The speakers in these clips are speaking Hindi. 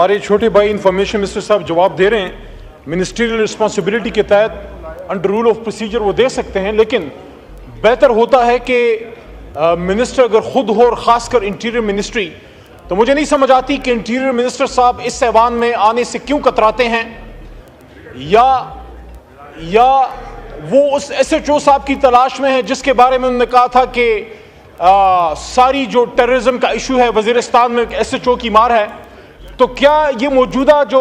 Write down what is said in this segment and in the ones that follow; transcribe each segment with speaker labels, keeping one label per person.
Speaker 1: हमारे छोटे भाई इंफॉर्मेशन मिनिस्टर साहब जवाब दे रहे हैं, मिनिस्ट्रियल रिस्पॉन्सिबिलिटी के तहत अंडर रूल ऑफ प्रोसीजर वो दे सकते हैं, लेकिन बेहतर होता है कि मिनिस्टर अगर खुद हो और ख़ासकर इंटीरियर मिनिस्ट्री, तो मुझे नहीं समझ आती कि इंटीरियर मिनिस्टर साहब इस ऐवान में आने से क्यों कतराते हैं, या वो उस SHO साहब की तलाश में है जिसके बारे में उन्होंने कहा था कि सारी जो टेररिज्म का इशू है वज़ीरिस्तान में SHO की मार है। तो क्या ये मौजूदा जो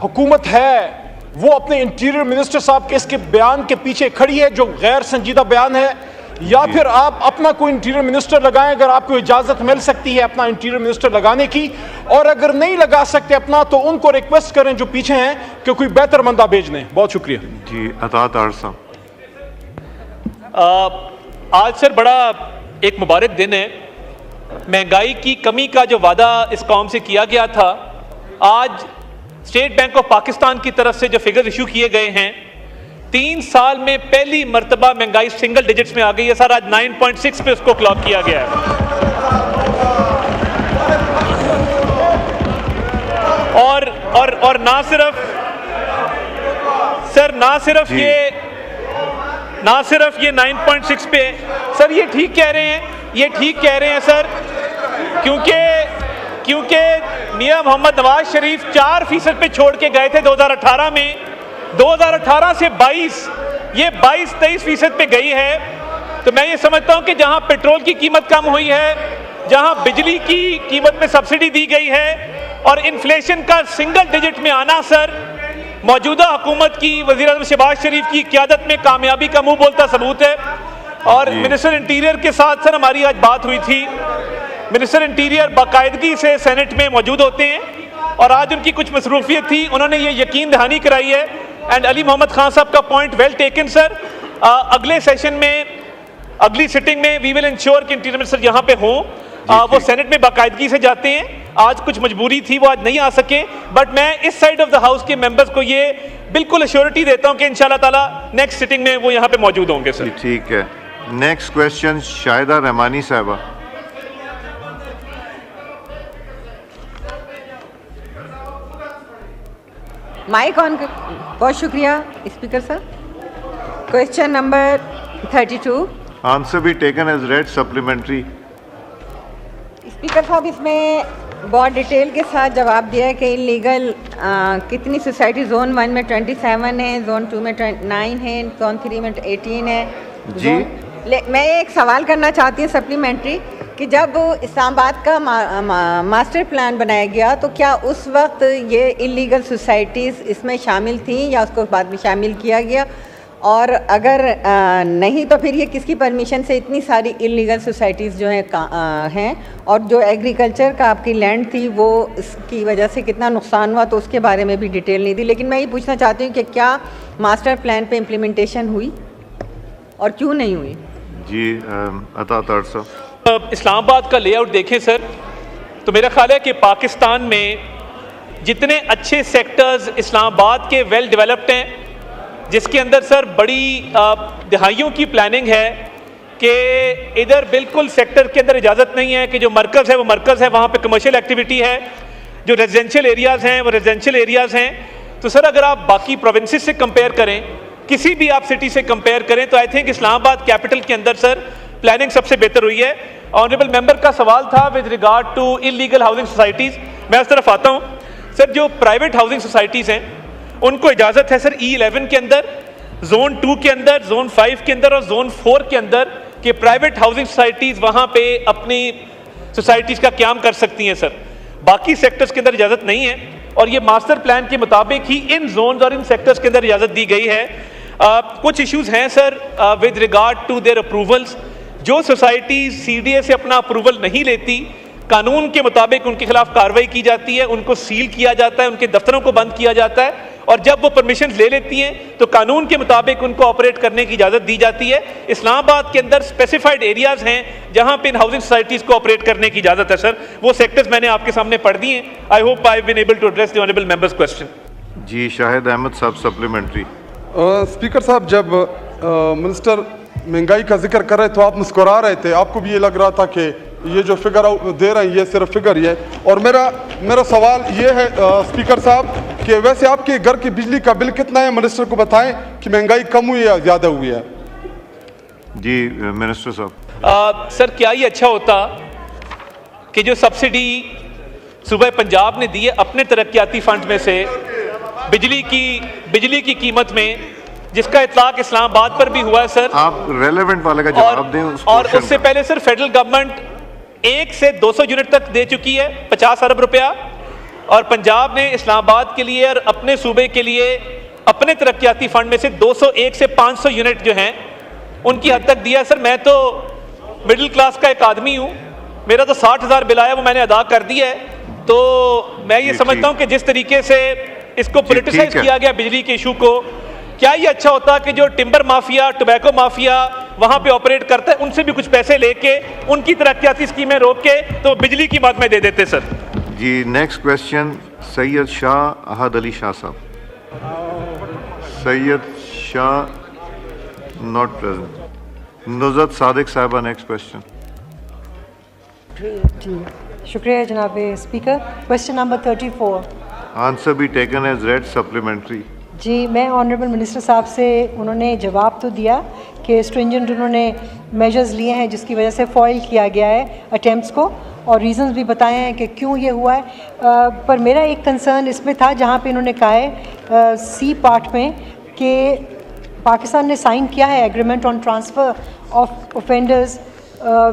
Speaker 1: हुकूमत है वो अपने इंटीरियर मिनिस्टर साहब के इसके बयान के पीछे खड़ी है जो गैर संजीदा बयान है, या फिर आप अपना कोई इंटीरियर मिनिस्टर लगाएं अगर आपको इजाज़त मिल सकती है अपना इंटीरियर मिनिस्टर लगाने की, और अगर नहीं लगा सकते अपना तो उनको रिक्वेस्ट करें जो पीछे हैं कि कोई बेहतर बंदा भेज दें। बहुत शुक्रिया
Speaker 2: जी। अतात आरसा।
Speaker 3: आज सर बड़ा एक मुबारक दिन है। महंगाई की कमी का जो वादा इस कौम से किया गया था, आज स्टेट बैंक ऑफ पाकिस्तान की तरफ से जो फिगर इशू किए गए हैं, 3 साल में पहली मर्तबा महंगाई सिंगल डिजिट्स में आ गई है सर। आज 9.6 पे उसको क्लॉक किया गया है। और ना सिर्फ सर ना सिर्फ ये 9.6 पे सर, ये ठीक कह रहे हैं सर, क्योंकि मियां मोहम्मद नवाज शरीफ 4% पे छोड़ के गए थे 2018 में। 2018 से 22-23% पे गई है। तो मैं ये समझता हूं कि जहां पेट्रोल की कीमत कम हुई है, जहां बिजली की कीमत में सब्सिडी दी गई है और इन्फ्लेशन का सिंगल डिजिट में आना सर, मौजूदा हुकूमत की वज़ीर-ए-आज़म शहबाज शरीफ की क़यादत में कामयाबी का मुंह बोलता सबूत है। और मिनिस्टर इंटीरियर के साथ सर हमारी आज बात हुई थी। मिनिस्टर इंटीरियर बाकायदगी से सेनेट में मौजूद होते हैं और आज उनकी कुछ मसरूफियत थी, उन्होंने ये यकीन दहानी कराई है। एंड अली मोहम्मद खान साहब का पॉइंट वेल टेकन सर। अगले सेशन में, अगली सिटिंग में वी विल इंश्योर कि इंटीरियर मिनिस्टर यहाँ पे हों। वो सेनेट में बाकायदगी से जाते हैं। आज कुछ मजबूरी थी, वो आज नहीं आ सके, बट मैं इस साइड ऑफ द हाउस के मेंबर्स को ये बिल्कुल अश्योरिटी देता हूं कि इंशाल्लाह ताला नेक्स्ट सिटिंग में वो यहाँ पे मौजूद होंगे सर।
Speaker 2: ठीक है। नेक्स्ट क्वेश्चन शाहिदा रहमानी साहबा।
Speaker 4: Mike on. बहुत शुक्रिया स्पीकर साहब। Question number 32।
Speaker 2: Answer be taken as read supplementary.
Speaker 4: Speaker साहब, इसमें बहुत डिटेल के साथ जवाब दिया है कि इलीगल कितनी सोसाइटी जोन 1 में 27 है, जोन 2 में 9 है, जोन 3 में 18 है जी। मैं एक सवाल करना चाहती हूँ सप्लीमेंट्री कि जब इस्लामाबाद का मास्टर प्लान बनाया गया तो क्या उस वक्त ये इलीगल सोसाइटीज़ इसमें शामिल थी या उसको बाद में शामिल किया गया, और अगर नहीं तो फिर ये किसकी परमिशन से इतनी सारी इलीगल सोसाइटीज़ जो हैं, और जो एग्रीकल्चर का आपकी लैंड थी वो इसकी वजह से कितना नुकसान हुआ, तो उसके बारे में भी डिटेल नहीं दी। लेकिन मैं ये पूछना चाहती हूँ कि क्या मास्टर प्लान पे इम्प्लीमेंटेशन हुई और क्यों नहीं हुई
Speaker 2: जी। अतात आरसा।
Speaker 3: इस्लामाबाद का लेआउट देखें सर, तो मेरा ख्याल है कि पाकिस्तान में जितने अच्छे सेक्टर्स इस्लामाबाद के वेल डेवलप्ड हैं, जिसके अंदर सर बड़ी दहाइयों की प्लानिंग है कि इधर बिल्कुल सेक्टर के अंदर इजाज़त नहीं है कि जो मरकज़ है वो मरकज़ है, वहाँ पे कमर्शियल एक्टिविटी है, जो रेजिडेंशियल एरियाज़ हैं वो रेजिडेंशियल एरियाज़ हैं। तो सर अगर आप बाकी प्रोविंसेस से कंपेयर करें, किसी भी आप सिटी से कंपेयर करें, तो आई थिंक इस्लामाबाद कैपिटल के अंदर सर प्लानिंग सबसे बेहतर हुई है। ऑनरेबल मेंबर का सवाल था with regard to illegal housing societies. मैं उस तरफ आता हूँ सर। जो प्राइवेट हाउसिंग सोसाइटीज़ हैं उनको इजाज़त है सर E11 के अंदर, जोन 2 के अंदर, जोन 5 के अंदर और जोन 4 के अंदर कि प्राइवेट हाउसिंग सोसाइटीज़ वहाँ पे अपनी सोसाइटीज़ का क़याम कर सकती हैं सर। बाकी सेक्टर्स के अंदर इजाज़त नहीं है और ये मास्टर प्लान के मुताबिक ही इन जोन्स और इन सेक्टर्स के अंदर इजाज़त दी गई है। कुछ इश्यूज़ हैं sir with regard to their approvals. जो सोसाइटी CDA से अपना अप्रूवल नहीं लेती, कानून के मुताबिक उनके खिलाफ कार्रवाई की जाती है, उनको सील किया जाता है, उनके दफ्तरों को बंद किया जाता है, और जब वो परमिशन ले लेती हैं तो कानून के मुताबिक उनको ऑपरेट करने की इजाज़त दी जाती है। इस्लामाबाद के अंदर स्पेसिफाइड एरियाज़ हैं जहां पे इन हाउसिंग सोसाइटीज़ को ऑपरेट करने की इजाज़त है सर। वो सेक्टर्स मैंने आपके सामने पढ़ दिए हैं। I hope I have been able to address the honourable members question.
Speaker 2: जी। शाहिद अहमद साहब सप्लीमेंट्री।
Speaker 1: स्पीकर साहब, जब मिनिस्टर महंगाई का जिक्र कर रहे तो आप मुस्कुरा रहे थे, आपको भी ये लग रहा था कि
Speaker 5: ये जो फिगर दे रहे हैं ये सिर्फ फिगर ही है। और मेरा सवाल ये है स्पीकर साहब कि वैसे आपके घर की बिजली का बिल कितना है, मिनिस्टर को बताएं कि महंगाई कम हुई है या ज़्यादा हुई है।
Speaker 2: जी मिनिस्टर साहब।
Speaker 3: सर क्या ही अच्छा होता कि जो सब्सिडी सूबा पंजाब ने दी है अपने तरक्याती फंड में से बिजली की कीमत में, जिसका इतलाक इस्लामाबाद पर भी हुआ है सर।
Speaker 2: आप रेलेवेंट वाले का जवाब दें उस
Speaker 3: और
Speaker 2: क्वेश्चन
Speaker 3: उससे
Speaker 2: का।
Speaker 3: पहले सर फेडरल गवर्नमेंट 1 से 200 यूनिट तक दे चुकी है 50 अरब रुपया, और पंजाब ने इस्लामाबाद के लिए और अपने सूबे के लिए अपने तरक्याती फंड में से 201 से 500 यूनिट जो हैं उनकी हद तक दिया। सर मैं तो मिडिल क्लास का एक आदमी हूँ, मेरा तो 60,000 बिल आया वो मैंने अदा कर दिया है। तो मैं ये समझता हूँ कि जिस तरीके से इसको पोलिटिसाइज किया गया बिजली के इशू को, क्या ये अच्छा होता कि जो टिम्बर माफिया, टोबैको माफिया वहां पे ऑपरेट करता है उनसे भी कुछ पैसे लेके उनकी तरक्याती स्कीमें रोक के तो बिजली की मद में दे देते सर।
Speaker 2: जी नेक्स्ट क्वेश्चन सैयद शाह अहद अली शाह साहब। Syed Shah not present. नुज़रत सादिक साहबा नेक्स्ट क्वेश्चन।
Speaker 6: शुक्रिया जनाब speaker. Question number 34।
Speaker 2: Answer be taken as read supplementary.
Speaker 6: जी मैं ऑनरेबल मिनिस्टर साहब से, उन्होंने जवाब तो दिया कि स्ट्रिंजेंट उन्होंने मेजर्स लिए हैं जिसकी वजह से फॉइल किया गया है अटेम्प्ट्स को, और रीज़न्स भी बताए हैं कि क्यों ये हुआ है। पर मेरा एक कंसर्न इसमें था जहाँ पे इन्होंने कहा है सी पार्ट में कि पाकिस्तान ने साइन किया है agreement on transfer of offenders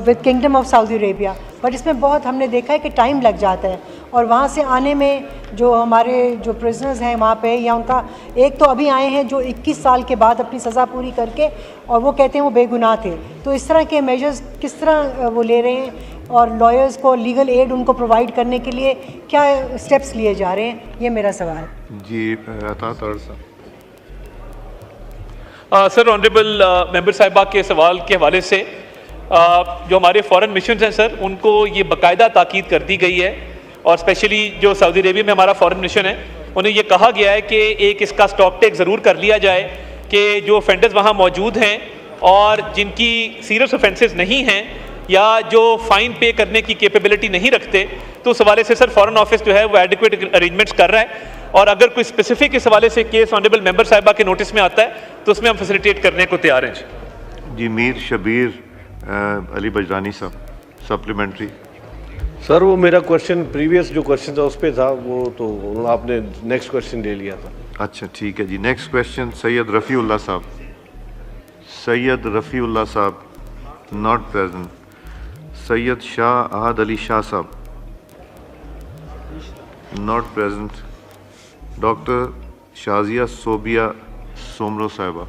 Speaker 6: with kingdom of Saudi Arabia, but इसमें बहुत हमने देखा है कि टाइम लग जाता है, और वहाँ से आने में जो हमारे जो प्रिजनर्स हैं वहाँ पे, या उनका एक तो अभी आए हैं जो 21 साल के बाद अपनी सज़ा पूरी करके, और वो कहते हैं वो बेगुनाह थे। तो इस तरह के मेजर्स किस तरह वो ले रहे हैं, और लॉयर्स को लीगल एड उनको प्रोवाइड करने के लिए क्या स्टेप्स लिए जा रहे हैं, ये मेरा सवाल।
Speaker 2: जी अता तौर साहब।
Speaker 3: सर ऑनरेबल मेंबर साहिबा के सवाल के हवाले से जो हमारे फॉरेन मिशन हैं सर उनको ये बाकायदा ताकीद कर दी गई है, और स्पेशली जो सऊदी अरेबिया में हमारा फॉरेन मिशन है उन्हें ये कहा गया है कि एक इसका स्टॉक टेक ज़रूर कर लिया जाए कि जो ऑफेंडर्स वहाँ मौजूद हैं और जिनकी सीरियस ऑफेंसेस नहीं हैं या जो फ़ाइन पे करने की कैपेबिलिटी नहीं रखते, तो उस हवाले से सर फॉरेन ऑफिस जो है वो एडिक्वेट अरेंजमेंट्स कर रहा है, और अगर कोई स्पेसिफिक इस हवाले से केस ऑनरेबल मेंबर साहिबा के नोटिस में आता है तो उसमें हम फैसिलिटेट करने को तैयार हैं।
Speaker 2: जी मीर शबीर अली बजरानी साहब सप्लीमेंट्री।
Speaker 7: सर वो मेरा क्वेश्चन प्रीवियस जो क्वेश्चन था उस पर था, वो तो आपने नेक्स्ट क्वेश्चन ले लिया था।
Speaker 2: अच्छा ठीक है जी। नेक्स्ट क्वेश्चन सैयद रफ़ीउल्लाह साहब। सैयद रफ़ीउल्लाह साहब नॉट प्रेजेंट। सैयद शाह अहद अली शाह साहब not present. Doctor Shazia Sobia Soomro साहिबा।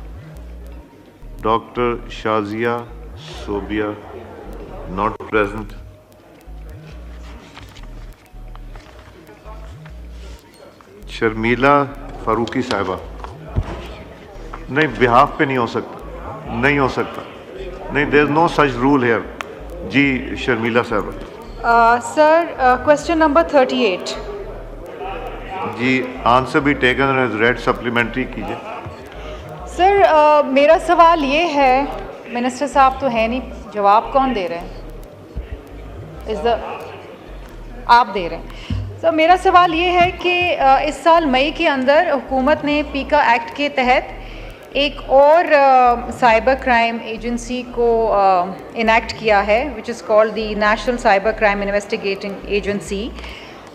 Speaker 2: Doctor Shazia Sobia not present. Sharmila Farooqui साहिबा नहीं, बिहाफ पे नहीं हो सकता, नहीं हो सकता, नहीं, there is no such rule here. जी शर्मीला साहिबा।
Speaker 8: Sir question number 38।
Speaker 2: जी आंसर भी टेकन एज रेड सप्लीमेंट्री कीजिए।
Speaker 8: सर मेरा सवाल ये है, मिनिस्टर साहब तो है नहीं, जवाब कौन दे रहे हैं? आप दे रहे हैं। सर मेरा सवाल ये है कि इस साल मई के अंदर हुकूमत ने पीका एक्ट के तहत एक और साइबर क्राइम एजेंसी को इनैक्ट किया है, which is called the national cyber crime investigating agency.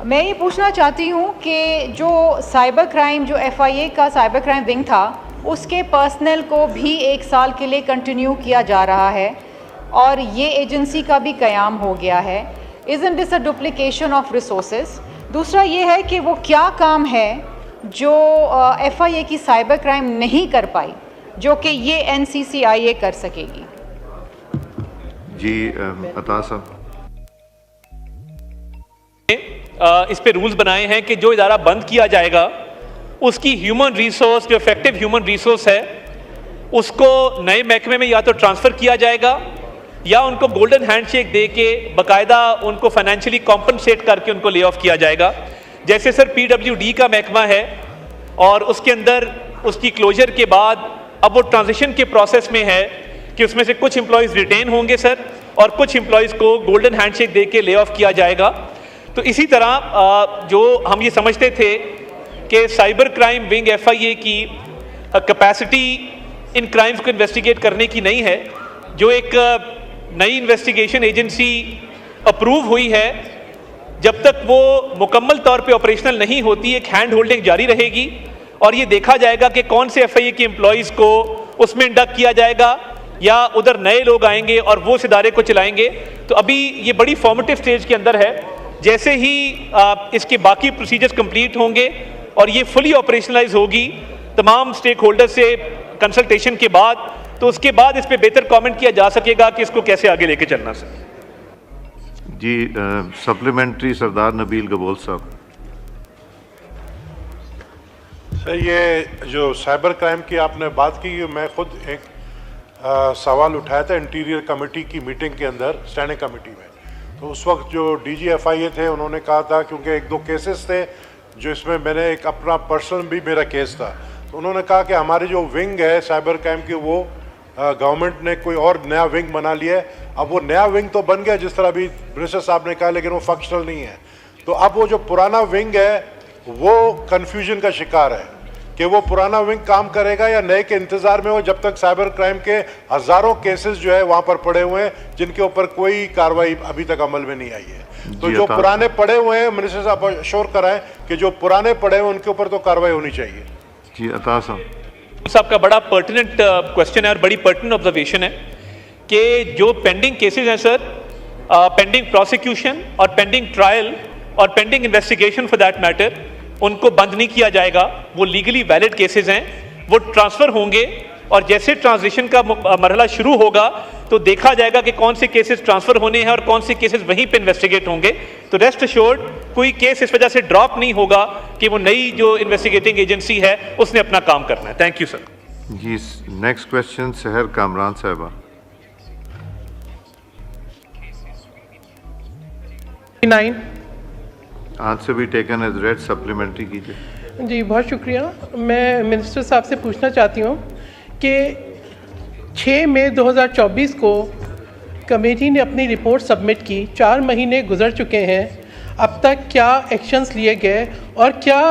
Speaker 8: मैं ये पूछना चाहती हूँ कि जो साइबर क्राइम, जो FIA का साइबर क्राइम विंग था, उसके पर्सनल को भी 1 साल के लिए कंटिन्यू किया जा रहा है और ये एजेंसी का भी क़याम हो गया है। Isn't this a duplication of resources? दूसरा ये है कि वो क्या काम है जो FIA की साइबर क्राइम नहीं कर पाई, जो कि ये NCCIA कर सकेगी?
Speaker 2: जी अता साहब।
Speaker 3: इस पे रूल्स बनाए हैं कि जो इदारा बंद किया जाएगा उसकी ह्यूमन रिसोर्स, जो इफेक्टिव ह्यूमन रिसोर्स है, उसको नए महकमे में या तो ट्रांसफ़र किया जाएगा या उनको गोल्डन हैंडशेक दे के बाकायदा उनको फाइनेंशियली कॉम्पनसेट करके उनको ले ऑफ किया जाएगा। जैसे सर PWD का महकमा है और उसके अंदर उसकी क्लोजर के बाद अब वो ट्रांजिशन के प्रोसेस में है कि उसमें से कुछ एम्प्लॉयज़ रिटेन होंगे सर और कुछ एम्प्लॉयज़ को गोल्डन हैंडशेक दे के ले ऑफ किया जाएगा। तो इसी तरह जो हम ये समझते थे कि साइबर क्राइम विंग FIA की कैपेसिटी इन क्राइम्स को इन्वेस्टिगेट करने की नहीं है, जो एक नई इन्वेस्टिगेशन एजेंसी अप्रूव हुई है, जब तक वो मुकम्मल तौर पे ऑपरेशनल नहीं होती एक हैंड होल्डिंग जारी रहेगी और ये देखा जाएगा कि कौन से FIA के एम्प्लॉयज़ को उसमें इंडक्ट किया जाएगा या उधर नए लोग आएंगे और वो इस इदारे को चलाएंगे। तो अभी ये बड़ी फॉर्मेटिव स्टेज के अंदर है। जैसे ही इसके बाकी प्रोसीजर्स कंप्लीट होंगे और ये फुली ऑपरेशनलाइज होगी तमाम स्टेक होल्डर से कंसल्टेशन के बाद, तो उसके बाद इस पर बेहतर कमेंट किया जा सकेगा कि इसको कैसे आगे लेके चलना सके।
Speaker 2: जी सप्लीमेंट्री सरदार नबील गबोल साहब।
Speaker 9: सर, ये जो साइबर क्राइम की आपने बात की, मैं खुद एक सवाल उठाया था इंटीरियर कमेटी की मीटिंग के अंदर, स्टैंडिंग कमेटी में। तो उस वक्त जो DG FIA थे उन्होंने कहा था, क्योंकि एक दो केसेस थे जो इसमें मैंने एक अपना पर्सनल भी मेरा केस था, तो उन्होंने कहा कि हमारी जो विंग है साइबर क्राइम की वो गवर्नमेंट ने कोई और नया विंग बना लिया है। अब वो नया विंग तो बन गया जिस तरह अभी मिनिस्टर साहब ने कहा, लेकिन वो फंक्शनल नहीं है। तो अब वो जो पुराना विंग है वो कन्फ्यूजन का शिकार है कि वो पुराना विंग काम करेगा या नए के इंतजार में हो, जब तक साइबर क्राइम के हजारों केसेस जो है वहां पर पड़े हुए हैं जिनके ऊपर कोई कार्रवाई अभी तक अमल में नहीं आई है। तो जो पुराने पड़े हुए हैं, मिनिस्टर साहब श्योर कराएं कि जो पुराने पड़े हुए उनके ऊपर तो कार्रवाई होनी चाहिए।
Speaker 2: जी अता
Speaker 3: साहब का बड़ा पर्टिनेंट क्वेश्चन है और बड़ी पर्टिनेंट ऑब्जर्वेशन है कि जो पेंडिंग केसेस हैं सर, पेंडिंग प्रोसिक्यूशन और पेंडिंग ट्रायल और pending investigation for that matter, उनको बंद नहीं किया जाएगा। वो लीगली वैलिड केसेस हैं, वो ट्रांसफ़र होंगे और जैसे ट्रांजिशन का मरहला शुरू होगा तो देखा जाएगा कि कौन से केसेस ट्रांसफ़र होने हैं और कौन से केसेस वहीं पे इन्वेस्टिगेट होंगे। तो रेस्ट अश्योर्ड कोई केस इस वजह से ड्रॉप नहीं होगा कि वो नई जो इन्वेस्टिगेटिंग एजेंसी है उसने अपना काम करना है। Thank you sir.
Speaker 2: जी नेक्स्ट क्वेश्चन सहर कामरान साहिबा। आंसर भी टेकन एज रेड, सप्लीमेंट्री कीजिए।
Speaker 10: जी बहुत शुक्रिया। मैं मिनिस्टर साहब से पूछना चाहती हूँ कि 6 मई 2024 को कमेटी ने अपनी रिपोर्ट सबमिट की, 4 महीने गुजर चुके हैं, अब तक क्या एक्शंस लिए गए और क्या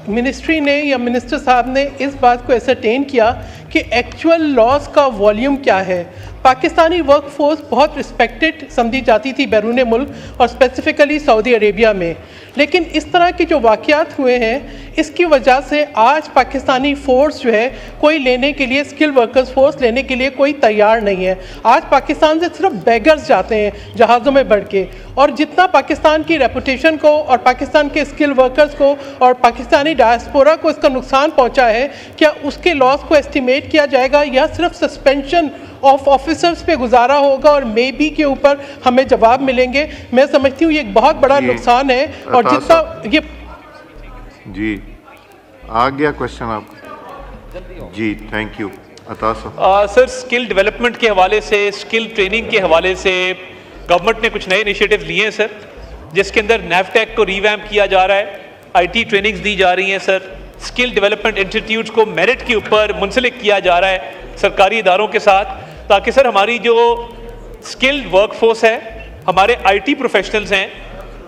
Speaker 10: मिनिस्ट्री ने या मिनिस्टर साहब ने इस बात को एसरटेन किया कि एक्चुअल लॉस का वॉल्यूम क्या है। पाकिस्तानी वर्कफोर्स बहुत रिस्पेक्टेड समझी जाती थी बैरून मुल्क और स्पेसिफ़िकली सऊदी अरेबिया में, लेकिन इस तरह के जो वाक़यात हुए हैं इसकी वजह से आज पाकिस्तानी फ़ोर्स जो है कोई लेने के लिए, स्किल वर्कर्स फोर्स लेने के लिए कोई तैयार नहीं है। आज पाकिस्तान से सिर्फ बेगर्स जाते हैं जहाज़ों में बढ़ के, और जितना पाकिस्तान की रेपुटेशन को और पाकिस्तान के स्किल वर्कर्स को और पाकिस्तानी डायस्पोरा को इसका नुकसान पहुंचा है, क्या उसके लॉस को एस्टिमेट किया जाएगा या सिर्फ सस्पेंशन ऑफ ऑफिसर्स पे गुजारा होगा और मे बी के ऊपर हमें जवाब मिलेंगे? मैं समझती हूँ ये एक बहुत बड़ा नुकसान है। और जितना ये
Speaker 2: जी आ गया क्वेश्चन आपका। जी थैंक यू। अता
Speaker 3: सर, स्किल डेवलपमेंट के हवाले से, स्किल ट्रेनिंग के हवाले से गवर्नमेंट ने कुछ नए इनिशिएटिव लिए हैं सर, जिसके अंदर नैफटेक को रीवैम्प किया जा रहा है, IT ट्रेनिंग्स दी जा रही हैं सर, स्किल डेवलपमेंट इंस्टीट्यूट्स को मेरिट के ऊपर मुंसलिक किया जा रहा है सरकारी इदारों के साथ, ताकि सर हमारी जो स्किल्ड वर्कफोर्स है, हमारे IT प्रोफेशनल्स हैं,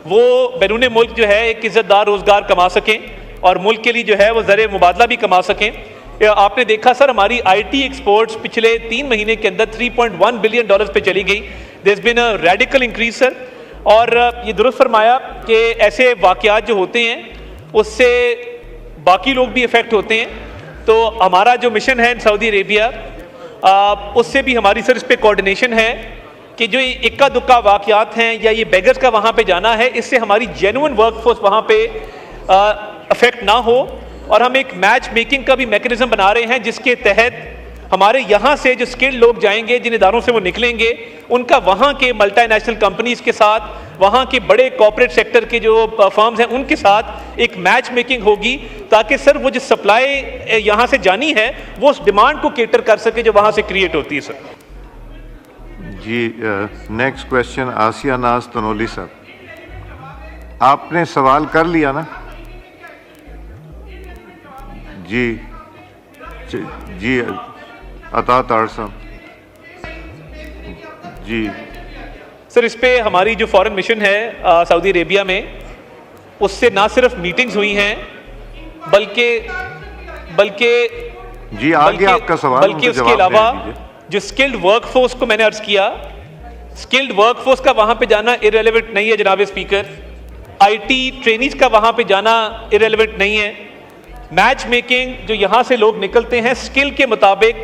Speaker 3: वो बैरून मुल्क जो है एक इज़्ज़तदार रोज़गार कमा सकें और मुल्क के लिए जो है वो ज़र मुबादला भी कमा सकें। आपने देखा सर हमारी IT एक्सपोर्ट्स पिछले 3 महीने के अंदर $3.1 बिलियन पे चली गई। There has been a radical increase sir. और ये दुरुस्त फरमाया कि ऐसे वाक़यात जो होते हैं उससे बाकी लोग भी इफ़ेक्ट होते हैं। तो हमारा जो मिशन है सऊदी अरेबिया, उससे भी हमारी सर इस पर कोऑर्डिनेशन है कि जो इक्का दुक्का वाक़यात हैं या ये बेगर्स का वहाँ पे जाना है, इससे हमारी जेन्युइन वर्कफोर्स वहाँ पे अफेक्ट ना हो। और हम एक मैच मेकिंग का भी मैकेनिज्म बना रहे हैं, जिसके तहत हमारे यहाँ से जो स्किल्ड लोग जाएंगे, जिन इदारों से वो निकलेंगे, उनका वहाँ के मल्टीनेशनल कंपनीज़ के साथ, वहाँ के बड़े कॉर्पोरेट सेक्टर के जो फर्म्स हैं उनके साथ एक मैच मेकिंग होगी, ताकि सर वो जो सप्लाई यहाँ से जानी है वो उस डिमांड को केटर कर सके जो वहाँ से क्रिएट होती है सर।
Speaker 2: जी नेक्स्ट क्वेश्चन आसिया नाज तनोली साहब। आपने सवाल कर लिया ना? जी जी अता तार साहब। जी
Speaker 3: सर इस पे हमारी जो फॉरेन मिशन है सऊदी अरेबिया में, उससे ना सिर्फ मीटिंग्स हुई हैं बल्कि
Speaker 2: जी आगे आपका सवाल,
Speaker 3: बल्कि उसके अलावा जो स्किल्ड वर्कफोर्स को मैंने अर्ज किया, स्किल्ड वर्कफोर्स का वहां पे जाना इरेलेवेंट नहीं है जनाब स्पीकर। आईटी ट्रेनीज का वहां पे जाना इरेलेवेंट नहीं है। मैच मेकिंग जो यहां से लोग निकलते हैं स्किल के मुताबिक,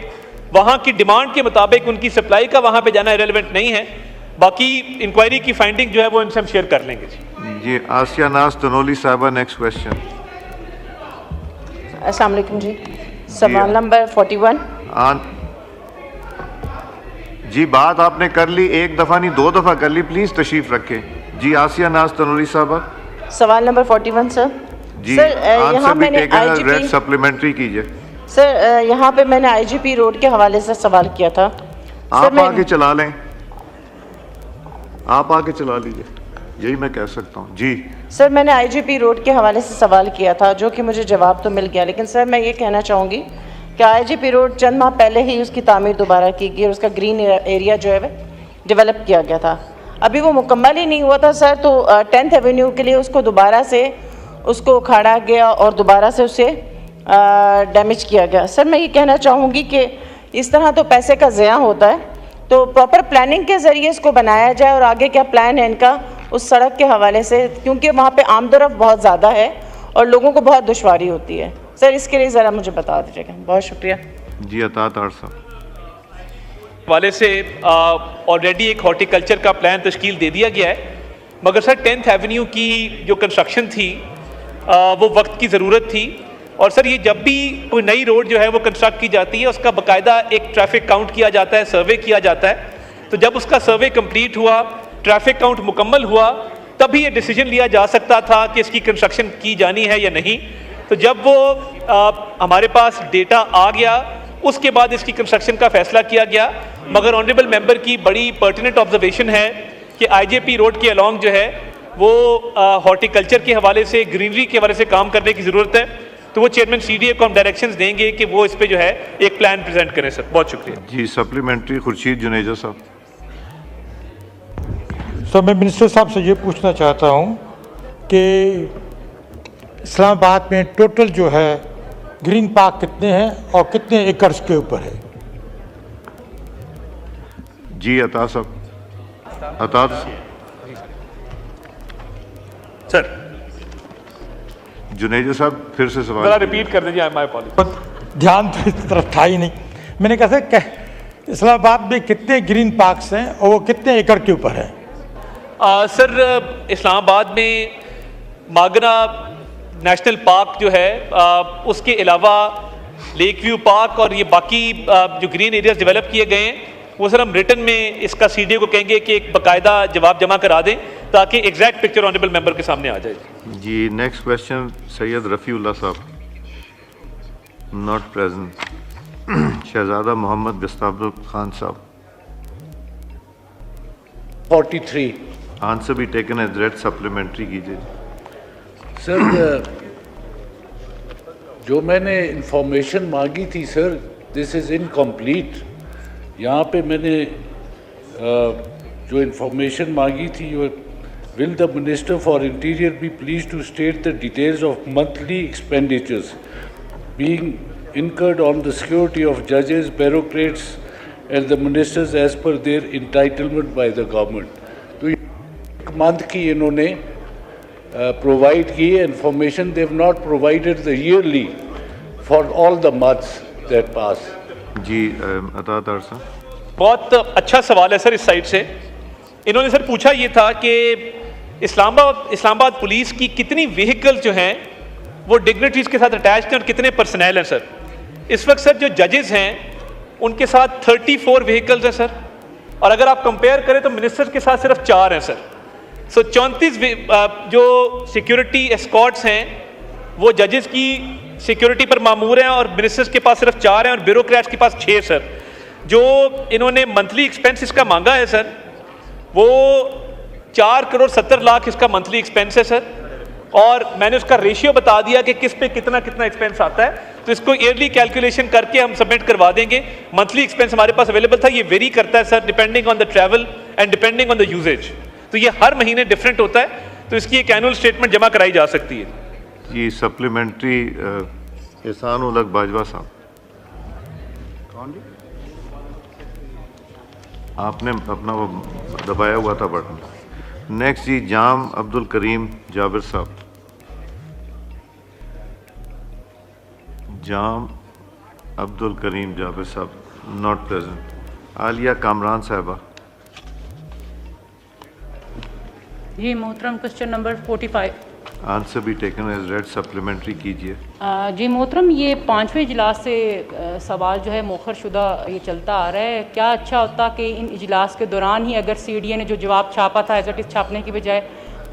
Speaker 3: वहां की डिमांड के मुताबिक उनकी सप्लाई का वहां पे जाना इरेलेवेंट नहीं है। बाकी इंक्वायरी की फाइंडिंग जो है वो इनसे हम शेयर कर लेंगे
Speaker 2: जी। आसिया नाज तनोली साहबा, नेक्स्ट क्वेश्चन।
Speaker 11: अस्सलाम वालेकुम जी। सवाल नंबर 41।
Speaker 2: जी बात आपने कर ली, एक दफ़ा नहीं 2 दफ़ा कर ली, प्लीज़ तशरीफ रखें। जी आसिया नाज तनोली साहबा।
Speaker 11: सवाल नंबर 41 सर।
Speaker 2: जी
Speaker 11: सर यहाँ मैंने
Speaker 2: रेड सप्लीमेंट्री कीजिए।
Speaker 11: सर यहाँ पे मैंने आईजीपी रोड के हवाले से सवाल किया था।
Speaker 2: आप आगे चला लें, आप आगे चला लीजिए, यही मैं कह सकता हूँ। जी
Speaker 11: सर मैंने आईजीपी रोड के हवाले से सवाल किया था, जो कि मुझे जवाब तो मिल गया, लेकिन सर मैं ये कहना चाहूँगी कि आईजीपी रोड चंद माह पहले ही उसकी तामीर दोबारा की गई और उसका ग्रीन एरिया जो है वह डेवलप किया गया था। अभी वो मुकम्मल ही नहीं हुआ था सर, तो 10th एवेन्यू के लिए उसको दोबारा से उसको उखाड़ा गया और दोबारा से उसे डैमेज किया गया। सर मैं ये कहना चाहूँगी कि इस तरह तो पैसे का ज़िया होता है, तो प्रॉपर प्लानिंग के ज़रिए इसको बनाया जाए और आगे क्या प्लान है इनका उस सड़क के हवाले से, क्योंकि वहाँ पे आमदोरफ्त बहुत ज़्यादा है और लोगों को बहुत दुश्वारी होती है। सर इसके लिए ज़रा मुझे बता दीजिएगा, बहुत शुक्रिया।
Speaker 2: जी अतात साहब
Speaker 3: वाले से ऑलरेडी एक हॉर्टिकल्चर का प्लान तश्कील दे दिया गया है, मगर सर 10th एवेन्यू की जो कंस्ट्रक्शन थी वो वक्त की ज़रूरत थी। और सर ये जब भी कोई नई रोड जो है वो कंस्ट्रक्ट की जाती है उसका बाकायदा एक ट्रैफिक काउंट किया जाता है, सर्वे किया जाता है। तो जब उसका सर्वे कंप्लीट हुआ, ट्रैफिक काउंट मुकम्मल हुआ, तभी ये डिसीजन लिया जा सकता था कि इसकी कंस्ट्रक्शन की जानी है या नहीं। तो जब वो हमारे पास डेटा आ गया उसके बाद इसकी कंस्ट्रक्शन का फैसला किया गया। मगर ऑनरेबल मेंबर की बड़ी पर्टिनेंट ऑब्जर्वेशन है कि आईजेपी रोड के अलॉन्ग जो है वो हॉर्टिकल्चर के हवाले से, ग्रीनरी के हवाले से काम करने की ज़रूरत है। तो वो चेयरमैन सीडीए को हम डायरेक्शंस देंगे कि वो इस पे जो है एक प्लान प्रेजेंट करें। सर बहुत शुक्रिया।
Speaker 2: जी सप्लीमेंट्री खुर्शीद जुनेजा साहब।
Speaker 12: सर मैं मिनिस्टर साहब से ये पूछना चाहता हूँ कि इस्लामाबाद में टोटल जो है ग्रीन पार्क कितने हैं और कितने एकर्स के ऊपर है?
Speaker 2: जी अता साहब। अता
Speaker 3: सर
Speaker 2: जुनेजा साहब फिर से सवाल
Speaker 3: रिपीट कर दीजिए। My apology.
Speaker 12: ध्यान तो इस तरफ था ही नहीं। मैंने कहा सर इस्लामाबाद में कितने ग्रीन पार्क्स हैं और वो कितने एकड़ के ऊपर है?
Speaker 3: सर इस्लामाबाद में मागना नेशनल पार्क जो है उसके अलावा लेक व्यू पार्क और ये बाकी जो ग्रीन एरियाज डेवलप किए गए हैं वो सर हम रिटन में इसका सीडीओ को कहेंगे कि एक बाकायदा जवाब जमा करा दें ताकि एग्जैक्ट पिक्चर ऑनरेबल मेंबर के सामने आ जाए।
Speaker 2: जी नेक्स्ट क्वेश्चन सैयद रफ़ीउल्लाह साहब, नॉट प्रेजेंट। शहजादा मोहम्मद बिस्ताबुल खान साहब।
Speaker 13: 43।
Speaker 2: आंसर भी टेकन एज रेड सप्लीमेंट्री कीजिए।
Speaker 13: सर जो मैंने इंफॉर्मेशन मांगी थी सर, दिस इज़ इनकम्प्लीट। यहाँ पे मैंने जो इंफॉर्मेशन मांगी थी, will the minister for interior be please to state the details of monthly expenditures being incurred on the security of judges, bureaucrats and the ministers as per their entitlement by the government. तो एक मंथ की इन्होंने प्रोवाइड की information, they have not provided the yearly for all the months that pass.
Speaker 2: जी अतातार साहब।
Speaker 3: बहुत अच्छा सवाल है सर इस साइड से। इन्होंने सर पूछा ये था कि इस्लामाबाद पुलिस की कितनी व्हीकल्स जो हैं वो डिग्निटरीज के साथ अटैच्ड हैं और कितने पर्सनल हैं सर। इस वक्त सर जो जजेस हैं उनके साथ 34 व्हीकल्स हैं सर, और अगर आप कंपेयर करें तो मिनिस्टर के साथ सिर्फ 4 हैं सर। सो 34 जो सिक्योरिटी एस्कॉर्ट्स हैं वो जजेस की सिक्योरिटी पर मामूर हैं और मिनिस्टर्स के पास सिर्फ 4 हैं और ब्यूरोक्रेट्स के पास 6 सर। जो इन्होंने मंथली एक्सपेंस इसका मांगा है सर वो 4 करोड़ 70 लाख इसका मंथली एक्सपेंस है सर, और मैंने उसका रेशियो बता दिया कि किस पे कितना कितना एक्सपेंस आता है। तो इसको ईयरली कैलकुलेशन करके हम सबमिट करवा देंगे। मंथली एक्सपेंस हमारे पास अवेलेबल था, ये वेरी करता है sir depending on the travel and depending on the usages. तो ये हर महीने डिफरेंट होता है, तो इसकी एक एनुअल स्टेटमेंट जमा कराई जा सकती है।
Speaker 2: जी सप्लीमेंट्री एहसान उल हक बाजवा साहब, आपने अपना वो दबाया हुआ था बटन। नेक्स्ट जी जाम अब्दुल करीम जाबिर साहब, जाम अब्दुल करीम जाबिर साहब नॉट प्रेजेंट। आलिया कामरान साहबा।
Speaker 14: जी मोहतरम, क्वेश्चन नंबर 45।
Speaker 2: आंसर भी टेकन एज रेड, सप्लीमेंट्री कीजिए।
Speaker 14: जी मोहतरम, ये 5वें इजलास से सवाल जो है मौखर शुदा ये चलता आ रहा है। क्या अच्छा होता कि इन इजलास के दौरान ही अगर CDA ने जो जवाब छापा था एज इट इज़ छापने की बजाय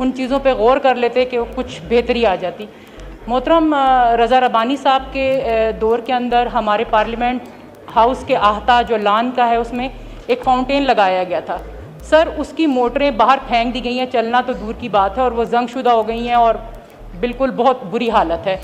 Speaker 14: उन चीज़ों पे गौर कर लेते कि कुछ बेहतरी आ जाती। मोहतरम, रज़ा रबानी साहब के दौर के अंदर हमारे पार्लियामेंट हाउस के आहता जो लान का है उसमें एक फाउंटेन लगाया गया था। सर, उसकी मोटरें बाहर फेंक दी गई हैं, चलना तो दूर की बात है, और वो जंगशुदा हो गई हैं और बिल्कुल बहुत बुरी हालत है।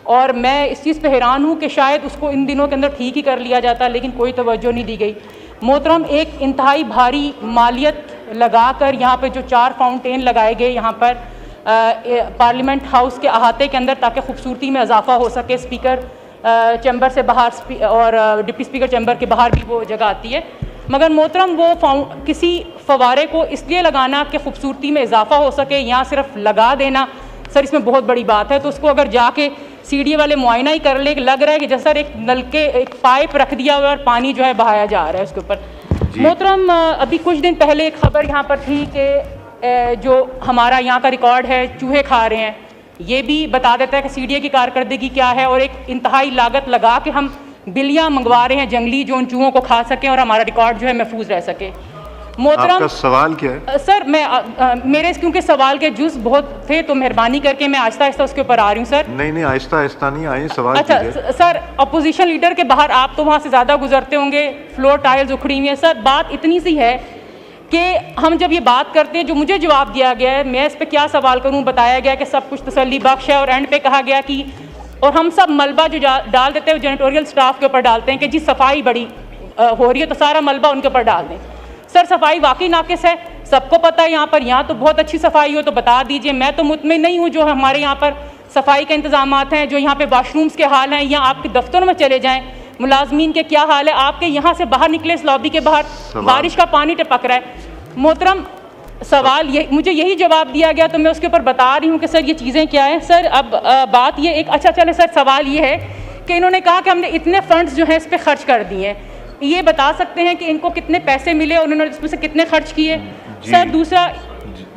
Speaker 14: और मैं इस चीज़ पे हैरान हूँ कि शायद उसको इन दिनों के अंदर ठीक ही कर लिया जाता, लेकिन कोई तवज्जो नहीं दी गई। मोहतरम, एक इंतहाई भारी मालियत लगा कर यहाँ पर जो 4 फाउंटेन लगाए गए यहाँ पर पार्लियामेंट हाउस के अहाते के अंदर, ताकि खूबसूरती में इजाफा हो सके। स्पीकर चैम्बर से बाहर और डिप्टी स्पीकर चैम्बर के बाहर भी वो जगह आती है। मगर मोहतरम, वो किसी फवारे को इसलिए लगाना कि खूबसूरती में इजाफा हो सके, या सिर्फ लगा देना, सर इसमें बहुत बड़ी बात है। तो उसको अगर जाके CDA वाले मुआयना ही कर ले, लग रहा है कि जैसा एक नलके एक पाइप रख दिया हुआ और पानी जो है बहाया जा रहा है उसके ऊपर। मोहतरम, अभी कुछ दिन पहले एक खबर यहाँ पर थी कि जो हमारा यहाँ का रिकॉर्ड है चूहे खा रहे हैं, ये भी बता देता है कि CDA की कारकर्दगी क्या है। और एक इंतहाई लागत लगा के हम बिल्लियाँ मंगवा रहे हैं जंगली, जो उन चूहों को खा सकें और हमारा रिकॉर्ड जो है महफूज रह सके। मोहतरम,
Speaker 2: आपका सवाल क्या है?
Speaker 14: सर मेरे क्योंकि सवाल के जुज़ बहुत थे तो मेहरबानी करके मैं आहिस्ता आहिस्ता उसके ऊपर आ रही हूँ सर।
Speaker 2: नहीं आहिस्ता आहिस्ता नहीं आए, सवाल
Speaker 14: अच्छा
Speaker 2: कीजिए।
Speaker 14: सर, अपोजिशन लीडर के बाहर आप तो वहाँ से ज़्यादा गुजरते होंगे, फ्लोर टाइल्स उखड़ी हुई है। सर, बात इतनी सी है कि हम जब ये बात करते हैं, जो मुझे जवाब दिया गया है, मैं इस पर क्या सवाल करूँ, बताया गया कि सब कुछ तसल्ली बख्श है, और एंड पे कहा गया कि और हम सब मलबा जो डाल देते हैं जेनेटोरियल स्टाफ के ऊपर डालते हैं कि जी सफाई बड़ी हो रही है तो सारा मलबा उनके ऊपर डाल दें। सर, सफाई वाकई नाकिस है, सबको पता है यहाँ पर, यहाँ तो बहुत अच्छी सफाई हो तो बता दीजिए। मैं तो मुतमिन नहीं हूँ जो हमारे यहाँ पर सफाई के इंतजाम हैं, जो यहाँ पे वाशरूम्स के हाल हैं, या आपके दफ्तरों में चले जाएँ, मुलाजमीन के क्या हाल है, आपके यहाँ से बाहर निकले इस लॉबी के बाहर बारिश का पानी टपक रहा है। मोहतरम, सवाल ये मुझे यही जवाब दिया गया तो मैं उसके ऊपर बता रही हूँ कि सर ये चीज़ें क्या हैं। सर, अब बात ये एक अच्छा चले सर, सवाल ये है कि इन्होंने कहा कि हमने इतने फंड्स जो हैं इस पर खर्च कर दिए हैं, ये बता सकते हैं कि इनको कितने पैसे मिले और उन्होंने इसमें से कितने खर्च किए? सर दूसरा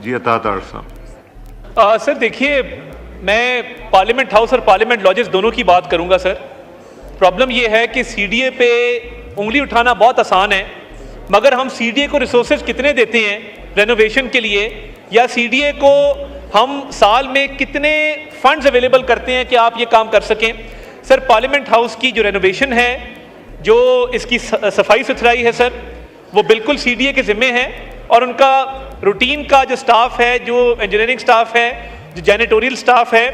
Speaker 2: जी अतातार साहब।
Speaker 3: सर देखिए, मैं पार्लियामेंट हाउस और पार्लियामेंट लॉजेस दोनों की बात करूंगा सर। प्रॉब्लम ये है कि CDA पे उंगली उठाना बहुत आसान है, मगर हम CDA को रिसोर्सेज कितने देते हैं रेनोवेशन के लिए, या CDA को हम साल में कितने फंड्स अवेलेबल करते हैं कि आप ये काम कर सकें। सर, पार्लियामेंट हाउस की जो रेनोवेशन है, जो इसकी सफाई सुथराई है सर, वो बिल्कुल CDA के ज़िम्मे है, और उनका रूटीन का जो स्टाफ है, जो इंजीनियरिंग स्टाफ है, जो जैनेटोरियल स्टाफ है,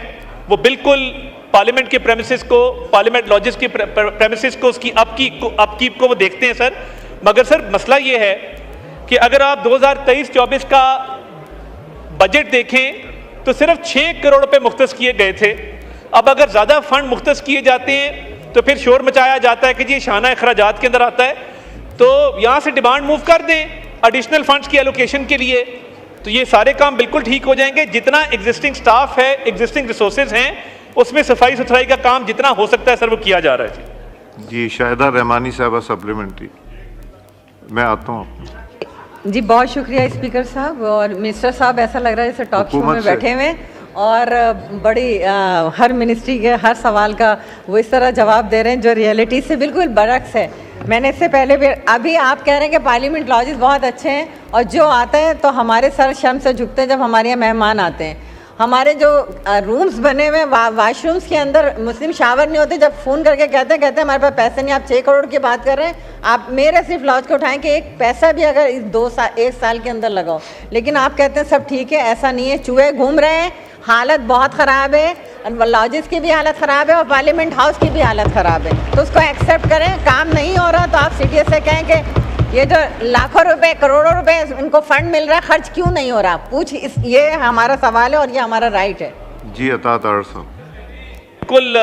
Speaker 3: वो बिल्कुल पार्लियामेंट के प्रेमिसेस को, पार्लियामेंट लॉजेस के प्रेमिसेस को, उसकी अपकीप को वो देखते हैं सर। मगर सर मसला ये है कि अगर आप 2023-24 का बजट देखें तो सिर्फ 6 करोड़ रुपए मुख्तस किए गए थे। अब अगर ज़्यादा फंड मुख्तस किए जाते हैं तो फिर शोर मचाया जाता है कि जी शाना अखराजात के अंदर आता है, तो यहाँ से डिमांड मूव कर दें एडिशनल फंड्स की एलोकेशन के लिए, तो ये सारे काम बिल्कुल ठीक हो जाएंगे। जितना एग्जिस्टिंग स्टाफ है, एग्जिस्टिंग रिसोर्सेज हैं, उसमें सफाई सुथराई का काम जितना हो सकता है सर वो किया जा रहा है।
Speaker 2: जी शाहिदा रहमानी साहबा सप्लीमेंट्री। मैं आता हूँ
Speaker 4: जी। बहुत शुक्रिया स्पीकर साहब और मिनिस्टर साहब, ऐसा लग रहा है जैसे टॉक शो में बैठे हुए और बड़ी हर मिनिस्ट्री के हर सवाल का वो इस तरह जवाब दे रहे हैं जो रियलिटी से बिल्कुल बरक्स है। मैंने इससे पहले भी, अभी आप कह रहे हैं कि पार्लियामेंट लॉजेस बहुत अच्छे हैं, और जो आते हैं तो हमारे सर शर्म से झुकते हैं जब हमारे यहाँ मेहमान आते हैं। हमारे जो रूम्स बने हुए वाशरूम्स के अंदर मुस्लिम शावर नहीं होते, जब फ़ोन करके कहते हैं हमारे पास पैसे नहीं, आप 6 करोड़ की बात कर रहे हैं, आप मेरे सिर्फ लॉज को उठाएं कि एक पैसा भी अगर इस 1 साल के अंदर लगाओ, लेकिन आप कहते हैं सब ठीक है। ऐसा नहीं है, चूहे घूम रहे हैं, हालत बहुत ख़राब है, लॉजेस की भी हालत ख़राब है और पार्लियामेंट हाउस की भी हालत ख़राब है, तो उसको एक्सेप्ट करें। काम नहीं हो रहा तो आप CDA से कहें कि ये जो लाखों रुपए करोड़ों रुपए इनको फंड मिल रहा है, खर्च क्यों नहीं हो रहा? ये हमारा सवाल है और ये हमारा राइट है।
Speaker 2: जी अतात साहब,
Speaker 3: कुल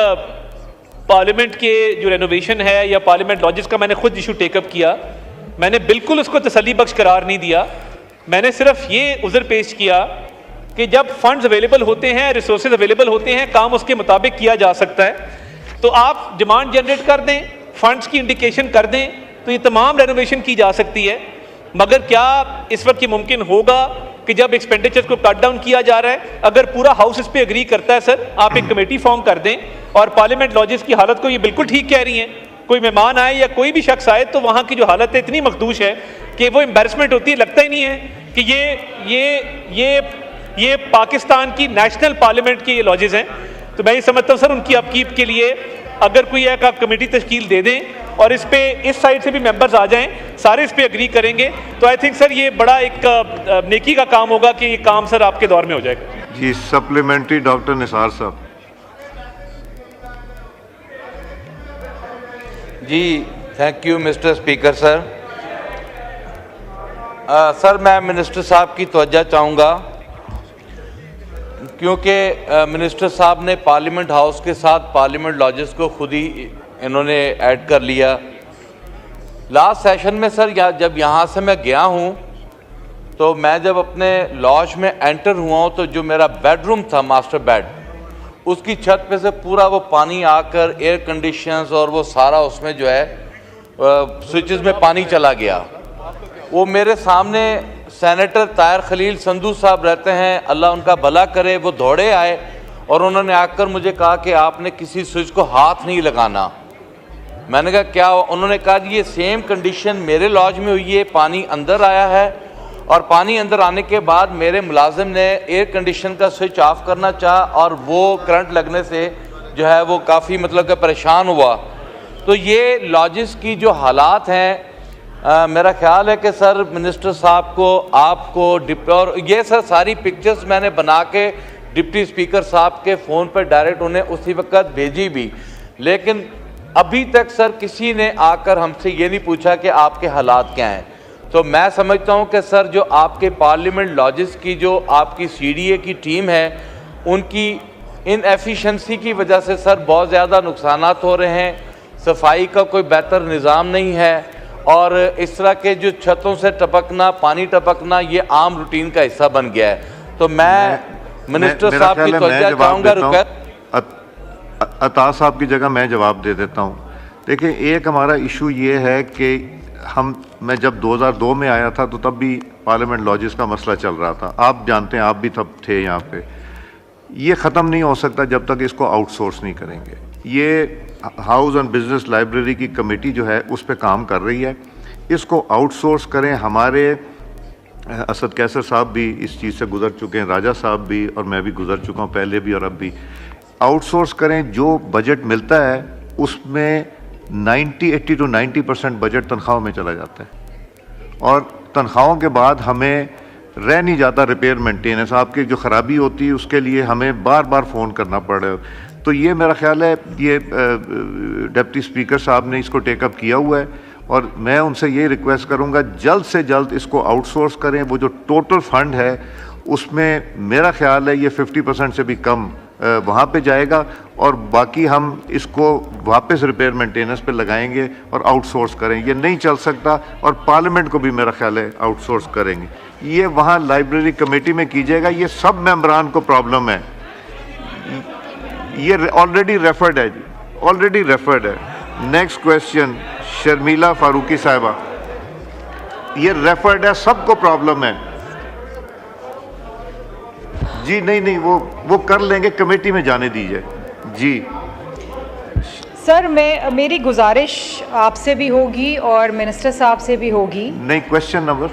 Speaker 3: पार्लियामेंट के जो रेनोवेशन है या पार्लियामेंट लॉजिस का मैंने खुद इशू टेकअप किया। मैंने बिल्कुल उसको तसल्ली बख्श करार नहीं दिया। मैंने सिर्फ ये उज़र पेश किया कि जब फंड्स अवेलेबल होते हैं, रिसोर्सेज अवेलेबल होते हैं, काम उसके मुताबिक किया जा सकता है। तो आप डिमांड जनरेट कर दें, फंड्स की इंडिकेशन कर दें, तो ये तमाम रेनोवेशन की जा सकती है। मगर क्या इस वक्त ये मुमकिन होगा कि जब एक्सपेंडिचर को कट डाउन किया जा रहा है, अगर पूरा हाउस इस पे एग्री करता है, सर आप एक कमेटी फॉर्म कर दें और पार्लियामेंट लॉजिस की हालत को ये बिल्कुल ठीक कह रही हैं, कोई मेहमान आए या कोई भी शख्स आए तो वहाँ की जो हालत है इतनी मखदूश है कि वो एम्बैरसमेंट होती है। लगता ही नहीं है कि ये पाकिस्तान की नेशनल पार्लियामेंट के ये लॉजिस हैं। तो मैं ये समझता हूँ सर उनकी अपकीप के लिए अगर कोई एक आप कमेटी तश्कील दे दें और इस पे इस साइड से भी मेंबर्स आ जाएं, सारे इस पे एग्री करेंगे, तो आई थिंक सर ये बड़ा एक नेकी का काम होगा कि ये काम सर आपके दौर में हो जाएगा।
Speaker 2: जी सप्लीमेंट्री डॉक्टर निसार साहब।
Speaker 15: जी thank you mister speaker sir. Sir मैं मिनिस्टर साहब की तवज्जो चाहूँगा, क्योंकि मिनिस्टर साहब ने पार्लियामेंट हाउस के साथ पार्लियामेंट लॉजिस को खुद ही इन्होंने ऐड कर लिया। लास्ट सेशन में सर जब यहाँ से मैं गया हूँ तो मैं जब अपने लॉज में एंटर हुआ हूँ तो जो मेरा बेडरूम था, मास्टर बेड, उसकी छत पे से पूरा वो पानी आकर एयर कंडीशंस और वो सारा उसमें जो है स्विचेस में पानी चला गया। वो मेरे सामने सेनेटर ताहिर खलील संधू साहब रहते हैं, अल्लाह उनका भला करे, वो दौड़े आए और उन्होंने आकर मुझे कहा कि आपने किसी स्विच को हाथ नहीं लगाना। मैंने कहा क्या? उन्होंने कहा जी ये सेम कंडीशन मेरे लॉज में हुई है, पानी अंदर आया है और पानी अंदर आने के बाद मेरे मुलाजिम ने एयर कंडीशन का स्विच ऑफ करना चाहा और वो करंट लगने से जो है वो काफ़ी मतलब कि परेशान हुआ। तो ये लॉजिस की जो हालात हैं, मेरा ख्याल है कि सर मिनिस्टर साहब को, आपको और ये सर सारी पिक्चर्स मैंने बना के डिप्टी स्पीकर साहब के फ़ोन पर डायरेक्ट उन्हें उसी वक्त भेजी भी, लेकिन अभी तक सर किसी ने आकर हमसे ये नहीं पूछा कि आपके हालात क्या हैं। तो मैं समझता हूँ कि सर जो आपके पार्लियामेंट लॉजिस की जो आपकी CDA की टीम है, उनकी इनएफिशिएंसी की वजह से सर बहुत ज़्यादा नुकसानात हो रहे हैं, सफाई का कोई बेहतर निज़ाम नहीं है और इस तरह के जो छतों से टपकना, पानी टपकना, ये आम रूटीन का हिस्सा बन गया है। तो मैं मिनिस्टर साहब की तवज्जो चाहूँगा।
Speaker 2: अता साहब की जगह मैं जवाब दे देता हूँ। देखिए एक हमारा इशू ये है कि मैं जब 2002 में आया था तो तब भी पार्लियामेंट लॉजिस का मसला चल रहा था। आप जानते हैं, आप भी तब थे यहाँ पे। ये ख़त्म नहीं हो सकता जब तक इसको आउटसोर्स नहीं करेंगे। ये हाउस एंड बिजनेस लाइब्रेरी की कमेटी जो है उस पर काम कर रही है, इसको आउटसोर्स करें। हमारे असद कैसर साहब भी इस चीज़ से गुजर चुके हैं, राजा साहब भी, और मैं भी गुजर चुका हूँ पहले भी और अब भी। आउटसोर्स करें, जो बजट मिलता है उसमें 80 to 90% बजट तनख्वाहों में चला जाता है और तनख्वाहों के बाद हमें रह नहीं जाता रिपेयर मेंटेनेंस। आपकी जो ख़राबी होती है उसके लिए हमें बार बार फ़ोन करना पड़ रहा है। तो ये मेरा ख्याल है ये डिप्टी स्पीकर साहब ने इसको टेकअप किया हुआ है और मैं उनसे ये रिक्वेस्ट करूँगा जल्द से जल्द इसको आउटसोर्स करें। वो जो टोटल फंड है उसमें मेरा ख्याल है ये 50% से भी कम वहाँ पे जाएगा और बाकी हम इसको वापस रिपेयर मेंटेनेंस पे लगाएंगे और आउटसोर्स करें। ये नहीं चल सकता और पार्लियामेंट को भी मेरा ख्याल है आउटसोर्स करेंगे। ये वहाँ लाइब्रेरी कमेटी में कीजिएगा। ये सब मेंबरान को प्रॉब्लम है, ये ऑलरेडी रेफर्ड है जी, ऑलरेडी रेफर्ड है। नेक्स्ट क्वेश्चन शर्मिला फारूकी साहिबा। ये रेफर्ड है, सबको प्रॉब्लम है जी। नहीं वो कर लेंगे, कमेटी में जाने दीजिए जी।
Speaker 8: सर मेरी गुजारिश आपसे भी होगी और मिनिस्टर साहब से भी होगी।
Speaker 2: नहीं, question number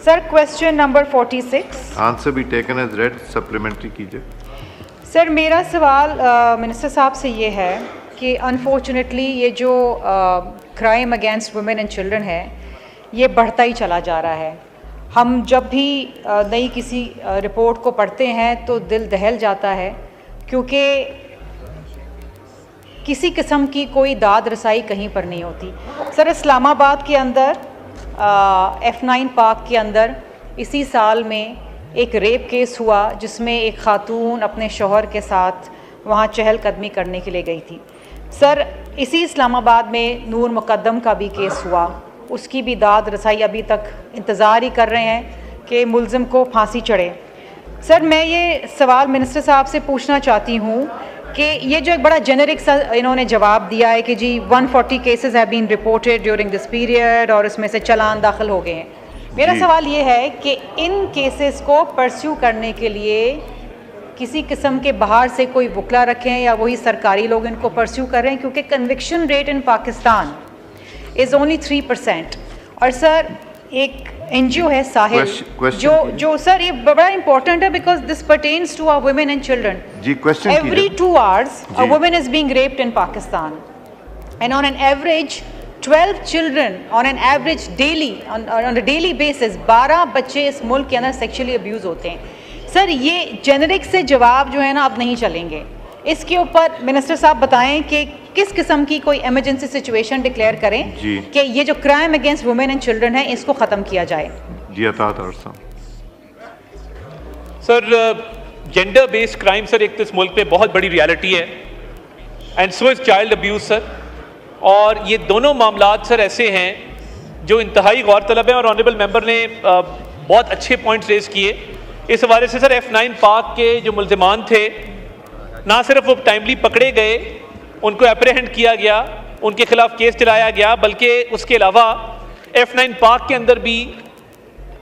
Speaker 8: sir question number 46
Speaker 2: answer भी टेकन एज रेड, सप्लीमेंट्री कीजिए।
Speaker 8: सर मेरा सवाल मिनिस्टर साहब से ये है कि अनफॉर्चुनेटली ये जो crime against women and children है ये बढ़ता ही चला जा रहा है। हम जब भी नई किसी रिपोर्ट को पढ़ते हैं तो दिल दहल जाता है, क्योंकि किसी किस्म की कोई दाद रसाई कहीं पर नहीं होती। सर इस्लामाबाद के अंदर F9 पार्क के अंदर इसी साल में एक रेप केस हुआ जिसमें एक खातून अपने शौहर के साथ वहाँ चहलकदमी करने के लिए गई थी। सर इसी इस्लामाबाद में नूर मुकद्दम का भी केस हुआ, उसकी भी दाद रसाई अभी तक इंतज़ार ही कर रहे हैं कि मुल्ज़िम को फांसी चढ़े। सर मैं ये सवाल मिनिस्टर साहब से पूछना चाहती हूँ कि ये जो एक बड़ा जेनरिक सा इन्होंने जवाब दिया है कि जी 140 cases have been reported during this period और इसमें से चालान दाखिल हो गए हैं। मेरा सवाल ये है कि इन केसेस को परस्यू करने के लिए किसी किस्म के बाहर से कोई वकला रखें या वही सरकारी लोग इनको परस्यू कर रहे हैं, क्योंकि conviction rate in Pakistan is only 3%। और सर एक NGO है साहिल जो सर ये बड़ा इंपॉर्टेंट है because this pertains to our women and children.
Speaker 2: जी question
Speaker 8: every 2 hours a woman is being raped in Pakistan and on an average 12 children on an average daily on a daily basis 12 बच्चे इस मुल्क के अंदर सेक्सुअली अब्यूज होते हैं। सर ये जेनरिक से जवाब जो है ना अब नहीं चलेंगे, इसके ऊपर मिनिस्टर साहब बताएं कि किस किस्म की कोई इमरजेंसी सिचुएशन डिक्लेयर करें कि ये जो crime against women and children है इसको ख़त्म किया जाए।
Speaker 2: जी अतात अरसा।
Speaker 3: Sir gender based crime sir एक तो इस मुल्क में बहुत बड़ी रियलिटी है and so is child abuse sir, और ये दोनों मामलात सर ऐसे हैं जो इंतहाई गौरतलब है और ऑनरेबल मेंबर ने बहुत अच्छे पॉइंट्स रेज किए। इस हवाले से सर F9 पार्क के जो मुल्ज़िमान थे ना सिर्फ वो टाइमली पकड़े गए, उनको एप्रीहेंड किया गया, उनके खिलाफ केस चलाया गया, बल्कि उसके अलावा F9 पार्क के अंदर भी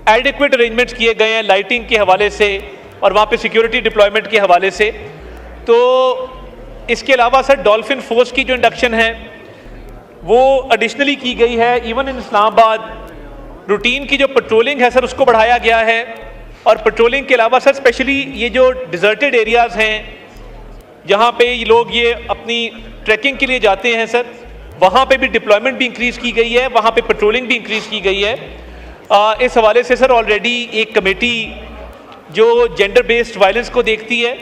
Speaker 3: एडिक्वेट अरेंजमेंट्स किए गए हैं लाइटिंग के हवाले से और वहाँ पे सिक्योरिटी डिप्लॉयमेंट के हवाले से। तो इसके अलावा सर डॉल्फिन फोर्स की जो इंडक्शन है वो एडिशनली की गई है। इवन इन इस्लामाबाद रूटीन की जो पेट्रोलिंग है सर उसको बढ़ाया गया है, और पेट्रोलिंग के अलावा सर स्पेशली ये जो डिजर्टेड एरियाज़ हैं जहाँ पे ये लोग ये अपनी ट्रैकिंग के लिए जाते हैं सर, वहाँ पे भी डिप्लॉयमेंट भी इंक्रीज़ की गई है, वहाँ पे पेट्रोलिंग भी इंक्रीज़ की गई है। इस हवाले से सर ऑलरेडी एक कमेटी जो जेंडर बेस्ड वायलेंस को देखती है,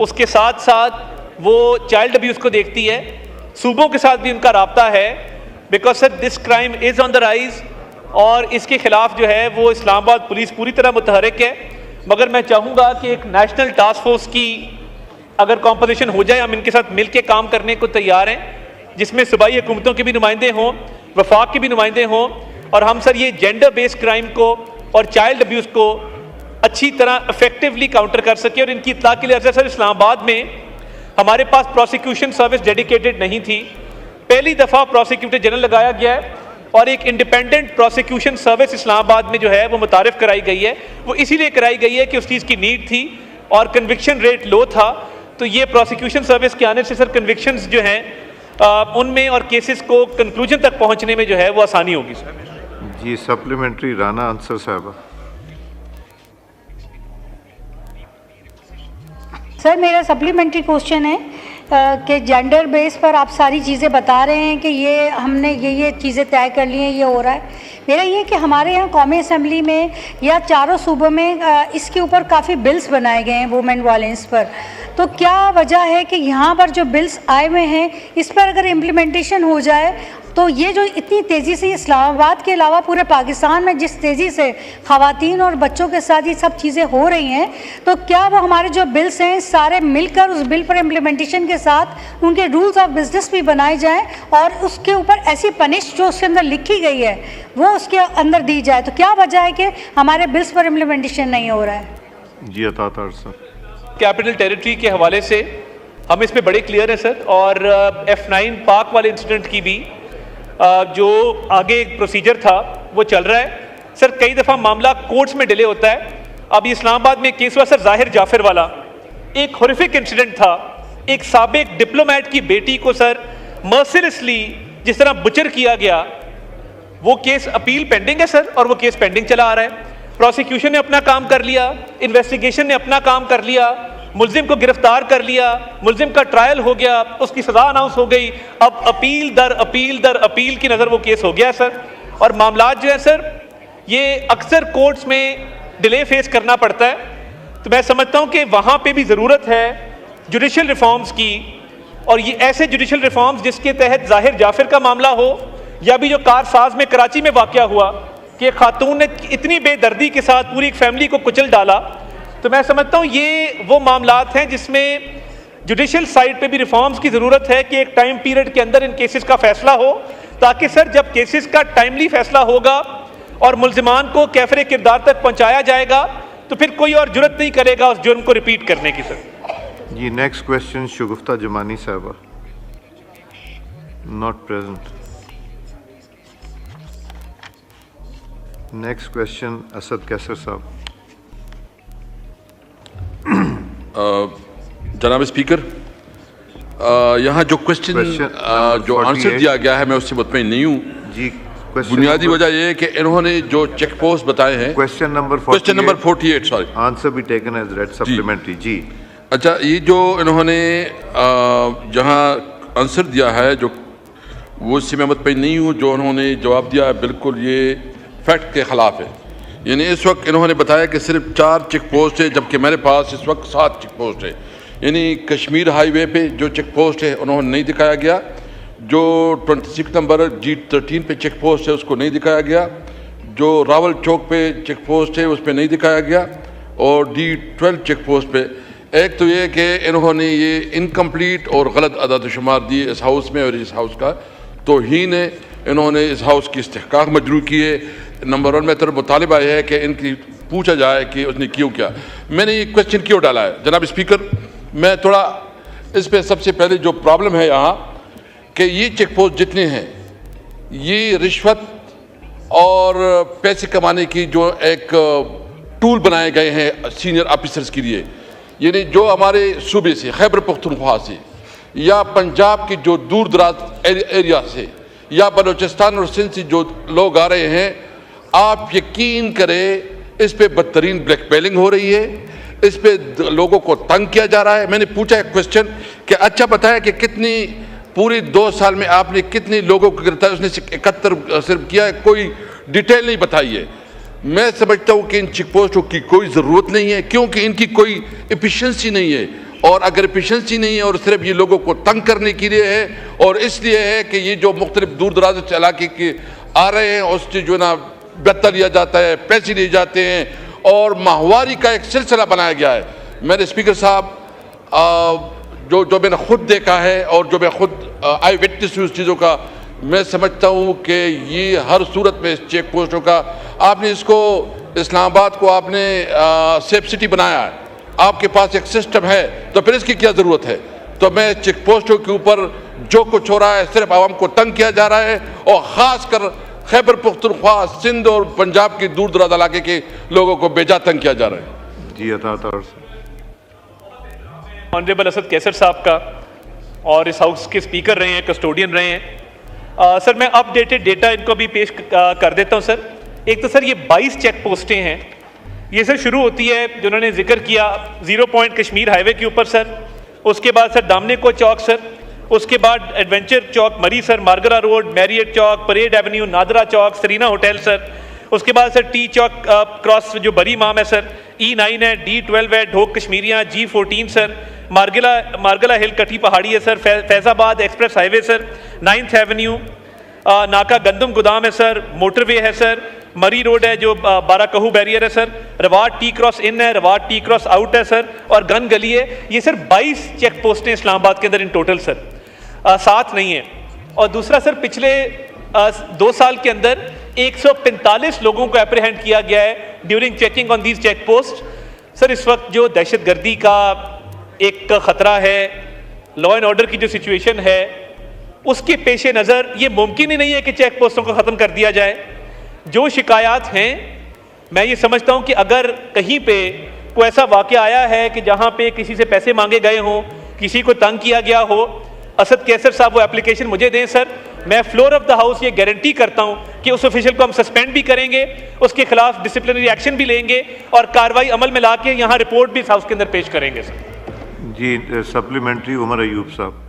Speaker 3: उसके साथ साथ वो चाइल्ड अब्यूज़ को देखती है, सूबों के साथ भी उनका राब्ता है, because sir this crime is on the rise और इसके ख़िलाफ़ जो है वो इस्लामाबाद पुलिस पूरी तरह मुतहरिक है। मगर मैं चाहूँगा कि एक नेशनल टास्क फोर्स की अगर कॉम्पोजिशन हो जाए, हम इनके साथ मिल के काम करने को तैयार हैं, जिसमें सूबाई हुकूमतों के भी नुमाइंदे हों, वफाक के भी नुमाइंदे हों, और हम सर ये जेंडर बेस्ड क्राइम को और चाइल्ड अब्यूज़ को अच्छी तरह इफेक्टिवली काउंटर कर सके। और इनकी इत्तला के लिए अर्ज़ सर इस्लामाबाद में हमारे पास प्रोसिक्यूशन सर्विस डेडिकेटेड नहीं थी, पहली दफ़ा प्रोसिक्यूटर जनरल लगाया गया है और एक इंडिपेंडेंट प्रोसिक्यूशन सर्विस इस्लामाबाद में जो है वो मुतारिफ कराई गई है। वो इसीलिए कराई गई है कि उस चीज़ की नीड थी और कन्विक्शन रेट लो था, तो ये प्रोसिक्यूशन सर्विस के आने से सर कन्विक्शंस जो हैं उनमें और केसेस को कंक्लूजन तक पहुंचने में जो है वो आसानी होगी सर।
Speaker 2: जी सप्लीमेंट्री राना अंसर साहबा।
Speaker 16: सर मेरा सप्लीमेंट्री क्वेश्चन है कि जेंडर बेस पर आप सारी चीज़ें बता रहे हैं कि ये हमने ये चीज़ें तय कर ली हैं, ये हो रहा है। मेरा ये कि हमारे यहाँ कौमी असम्बली में या चारों सूबों में इसके ऊपर काफ़ी बिल्स बनाए गए हैं वुमेन वायलेंस पर, तो क्या वजह है कि यहाँ पर जो बिल्स आए हुए हैं इस पर अगर इम्प्लीमेंटेशन हो जाए तो ये जो इतनी तेज़ी से इस्लामाबाद के अलावा पूरे पाकिस्तान में जिस तेज़ी से ख़वातीन और बच्चों के साथ ये सब चीज़ें हो रही हैं, तो क्या वो हमारे जो बिल्स हैं सारे मिलकर उस बिल पर इम्प्लीमेंटेशन के साथ उनके रूल्स ऑफ बिजनेस भी बनाए जाएं और उसके ऊपर ऐसी पनिश जो उसके अंदर लिखी गई है वो उसके अंदर दी जाए? तो क्या वजह है कि हमारे बिल्स पर इम्प्लीमेंटेशन नहीं हो रहा है?
Speaker 2: जी अतात अरसा।
Speaker 3: कैपिटल टेरिटरी के हवाले से हम इस पे बड़े क्लियर हैं सर, और F9 पार्क वाले इंसिडेंट की भी जो आगे एक प्रोसीजर था वो चल रहा है सर। कई दफ़ा मामला कोर्ट्स में डिले होता है। अभी इस्लामाबाद में केस हुआ सर जाहिर जाफर वाला, एक हॉरिफिक इंसिडेंट था। एक साबिक डिप्लोमेट की बेटी को सर मर्सिलेसली जिस तरह बुचर किया गया, वो केस अपील पेंडिंग है सर, और वो केस पेंडिंग चला आ रहा है। प्रोसिक्यूशन ने अपना काम कर लिया, इन्वेस्टिगेशन ने अपना काम कर लिया, मुल्जिम को गिरफ्तार कर लिया, मुल्जिम का ट्रायल हो गया, उसकी सज़ा अनाउंस हो गई, अब अपील दर अपील दर अपील की नज़र वो केस हो गया सर। और मामलात जो है सर ये अक्सर कोर्ट्स में डिले फेस करना पड़ता है। तो मैं समझता हूँ कि वहाँ पे भी ज़रूरत है जुडिशल रिफॉर्म्स की, और ये ऐसे जुडिशल रिफॉर्म्स जिसके तहत जाहिर जाफिर का मामला हो, या भी जो कारसाज में कराची में वाक़या हुआ कि खातून ने इतनी बेदर्दी के साथ पूरी एक फैमिली को कुचल डाला, तो मैं समझता हूँ ये वो मामलात हैं जिसमें जुडिशल साइड पे भी रिफॉर्म्स की ज़रूरत है कि एक टाइम पीरियड के अंदर इन केसेस का फैसला हो, ताकि सर जब केसेस का टाइमली फैसला होगा और मुल्जिमान को कैफरे किरदार तक पहुँचाया जाएगा तो फिर कोई और जुर्रत नहीं करेगा उस जुर्म को रिपीट करने की। सर
Speaker 2: जी नेक्स्ट क्वेश्चन शगुफ्ता जमानी साहबा, not present. Next question Asad Qaiser साहब।
Speaker 17: जनाब स्पीकर, यहाँ जो क्वेश्चन जो आंसर दिया गया है मैं उससे मुतमईन नहीं हूँ
Speaker 2: जी।
Speaker 17: बुनियादी वजह यह है कि इन्होंने जो चेक पोस्ट बताए हैं,
Speaker 2: क्वेश्चन नंबर 48
Speaker 17: सॉरी,
Speaker 2: आंसर भी टेकन एज रेड सप्लीमेंट्री जी।
Speaker 17: अच्छा, ये जो इन्होंने जहाँ आंसर दिया है जो वो उससे मैं मुतमईन नहीं हूँ, जो उन्होंने जवाब दिया है बिल्कुल ये फैक्ट के ख़िलाफ़ है। यानी इस वक्त इन्होंने बताया कि सिर्फ 4 चेक पोस्ट है, जबकि मेरे पास इस वक्त 7 चेक पोस्ट है। यानी कश्मीर हाईवे पे जो चेक पोस्ट है उन्होंने नहीं दिखाया गया, जो 26 नंबर G13 पे चेक पोस्ट है उसको नहीं दिखाया गया, जो रावल चौक पे चेक पोस्ट है उस पर नहीं दिखाया गया, और D12 चेक पोस्ट पे। एक तो ये कि इन्होंने ये इनकम्प्लीट और गलत अदाद शुमार दिए इस हाउस में, और इस हाउस का तौहीन है। इन्होंने इस हाउस की इस्तेहकाक मजरू की है। नंबर 1 में तरफ मुतालिबा यह है कि इनकी पूछा जाए कि उसने क्यों किया। मैंने ये क्वेश्चन क्यों डाला है जनाब स्पीकर, मैं थोड़ा इस पर सबसे पहले जो प्रॉब्लम है यहाँ कि ये चेक पोस्ट जितने हैं ये रिश्वत और पैसे कमाने की जो एक टूल बनाए गए हैं सीनियर ऑफिसर्स के लिए। यानी जो हमारे सूबे से खैबर पख्तूनख्वा से या पंजाब की जो दूर दराज एरिया से या बलूचिस्तान और सिंध से जो लोग आ रहे हैं, आप यकीन करें इस पे बदतरीन ब्लैकमेलिंग हो रही है, इस पे लोगों को तंग किया जा रहा है। मैंने पूछा एक क्वेश्चन कि अच्छा बताया कि कितनी पूरी 2 साल में आपने कितने लोगों को गिरफ्तार, उसने 71 सिर्फ किया है, कोई डिटेल नहीं बताई है। मैं समझता हूँ कि इन चेक पोस्टों की कोई ज़रूरत नहीं है, क्योंकि इनकी कोई एफिशिएंसी नहीं है, और अगर एफिशिएंसी नहीं है और सिर्फ ये लोगों को तंग करने के लिए है, और इसलिए है कि ये जो मुख्तलिफ दूर दराज इलाके के आ रहे हैं उससे जो ना बत्ता लिया जाता है, पैसे लिए जाते हैं, और माहवारी का एक सिलसिला बनाया गया है। मेरे स्पीकर साहब, जो मैंने खुद देखा है और जो मैं खुद आई विटनेस हूँ उस चीज़ों का, मैं समझता हूँ कि ये हर सूरत में इस चेक पोस्टों का, आपने इसको इस्लामाबाद को आपने सेफ सिटी बनाया है, आपके पास एक सिस्टम है, तो फिर इसकी क्या ज़रूरत है। तो मैं चेक पोस्टों के ऊपर जो कुछ हो रहा है सिर्फ आवाम को तंग किया जा रहा है, और ख़ास कर खैबर पख्तूनख्वा, सिंध और पंजाब की दूर दराज इलाके के लोगों को बेजा तंग किया जा रहा है।
Speaker 2: जी
Speaker 3: ऑनरेबल असद कैसर साहब का, और इस हाउस के स्पीकर रहे हैं, कस्टोडियन रहे हैं। सर मैं अपडेटेड डेटा इनको भी पेश कर देता हूं सर। एक तो सर ये 22 चेक पोस्टें हैं, ये सर शुरू होती है जो उन्होंने जिक्र किया 0 पॉइंट कश्मीर हाईवे के ऊपर सर, उसके बाद सर दामने को चौक सर, उसके बाद एडवेंचर चौक मरी सर, मारगरा रोड, मैरियट चौक, परेड एवेन्यू, नादरा चौक, सरीना होटल सर, उसके बाद सर टी चौक क्रॉस जो बरी इमाम है सर, E9 है, D12 है, ढोक कश्मीरियाँ, G14 सर, मारगला हिल कटी पहाड़ी है sir, Faizabad express highway sir, 9th Avenue, नाका गंदम गोदाम है सर, मोटरवे है सर, मरी रोड है जो 12 कहू बैरियर है सर, रवाट टी क्रॉस इन है, रवाट टी क्रॉस आउट है सर, और गन गली है। ये सर 22 चेक पोस्टें इस्लामाबाद के अंदर इन टोटल सर, 7 नहीं है। और दूसरा सर पिछले 2 साल के अंदर 145 लोगों को एप्रीहेंड किया गया है during checking on these check post. Sir इस वक्त जो दहशतगर्दी का एक ख़तरा है, लॉ एंड ऑर्डर की जो सिचुएशन है, उसके पेश नज़र ये मुमकिन ही नहीं है कि चेक पोस्टों को ख़त्म कर दिया जाए। जो शिकायत हैं, मैं ये समझता हूँ कि अगर कहीं पे कोई ऐसा वाक़या आया है कि जहाँ पे किसी से पैसे मांगे गए हों, किसी को तंग किया गया हो, असद कैसर साहब वो एप्लीकेशन मुझे दें सर, मैं फ्लोर ऑफ द हाउस ये गारंटी करता हूँ कि उस ऑफिशियल को हम सस्पेंड भी करेंगे, उसके खिलाफ डिसिप्लिनरी एक्शन भी लेंगे, और कार्रवाई अमल में ला के यहाँ रिपोर्ट भी इस हाउस के अंदर पेश करेंगे सर।
Speaker 2: जी सप्लीमेंट्री उमर अयूब साहब।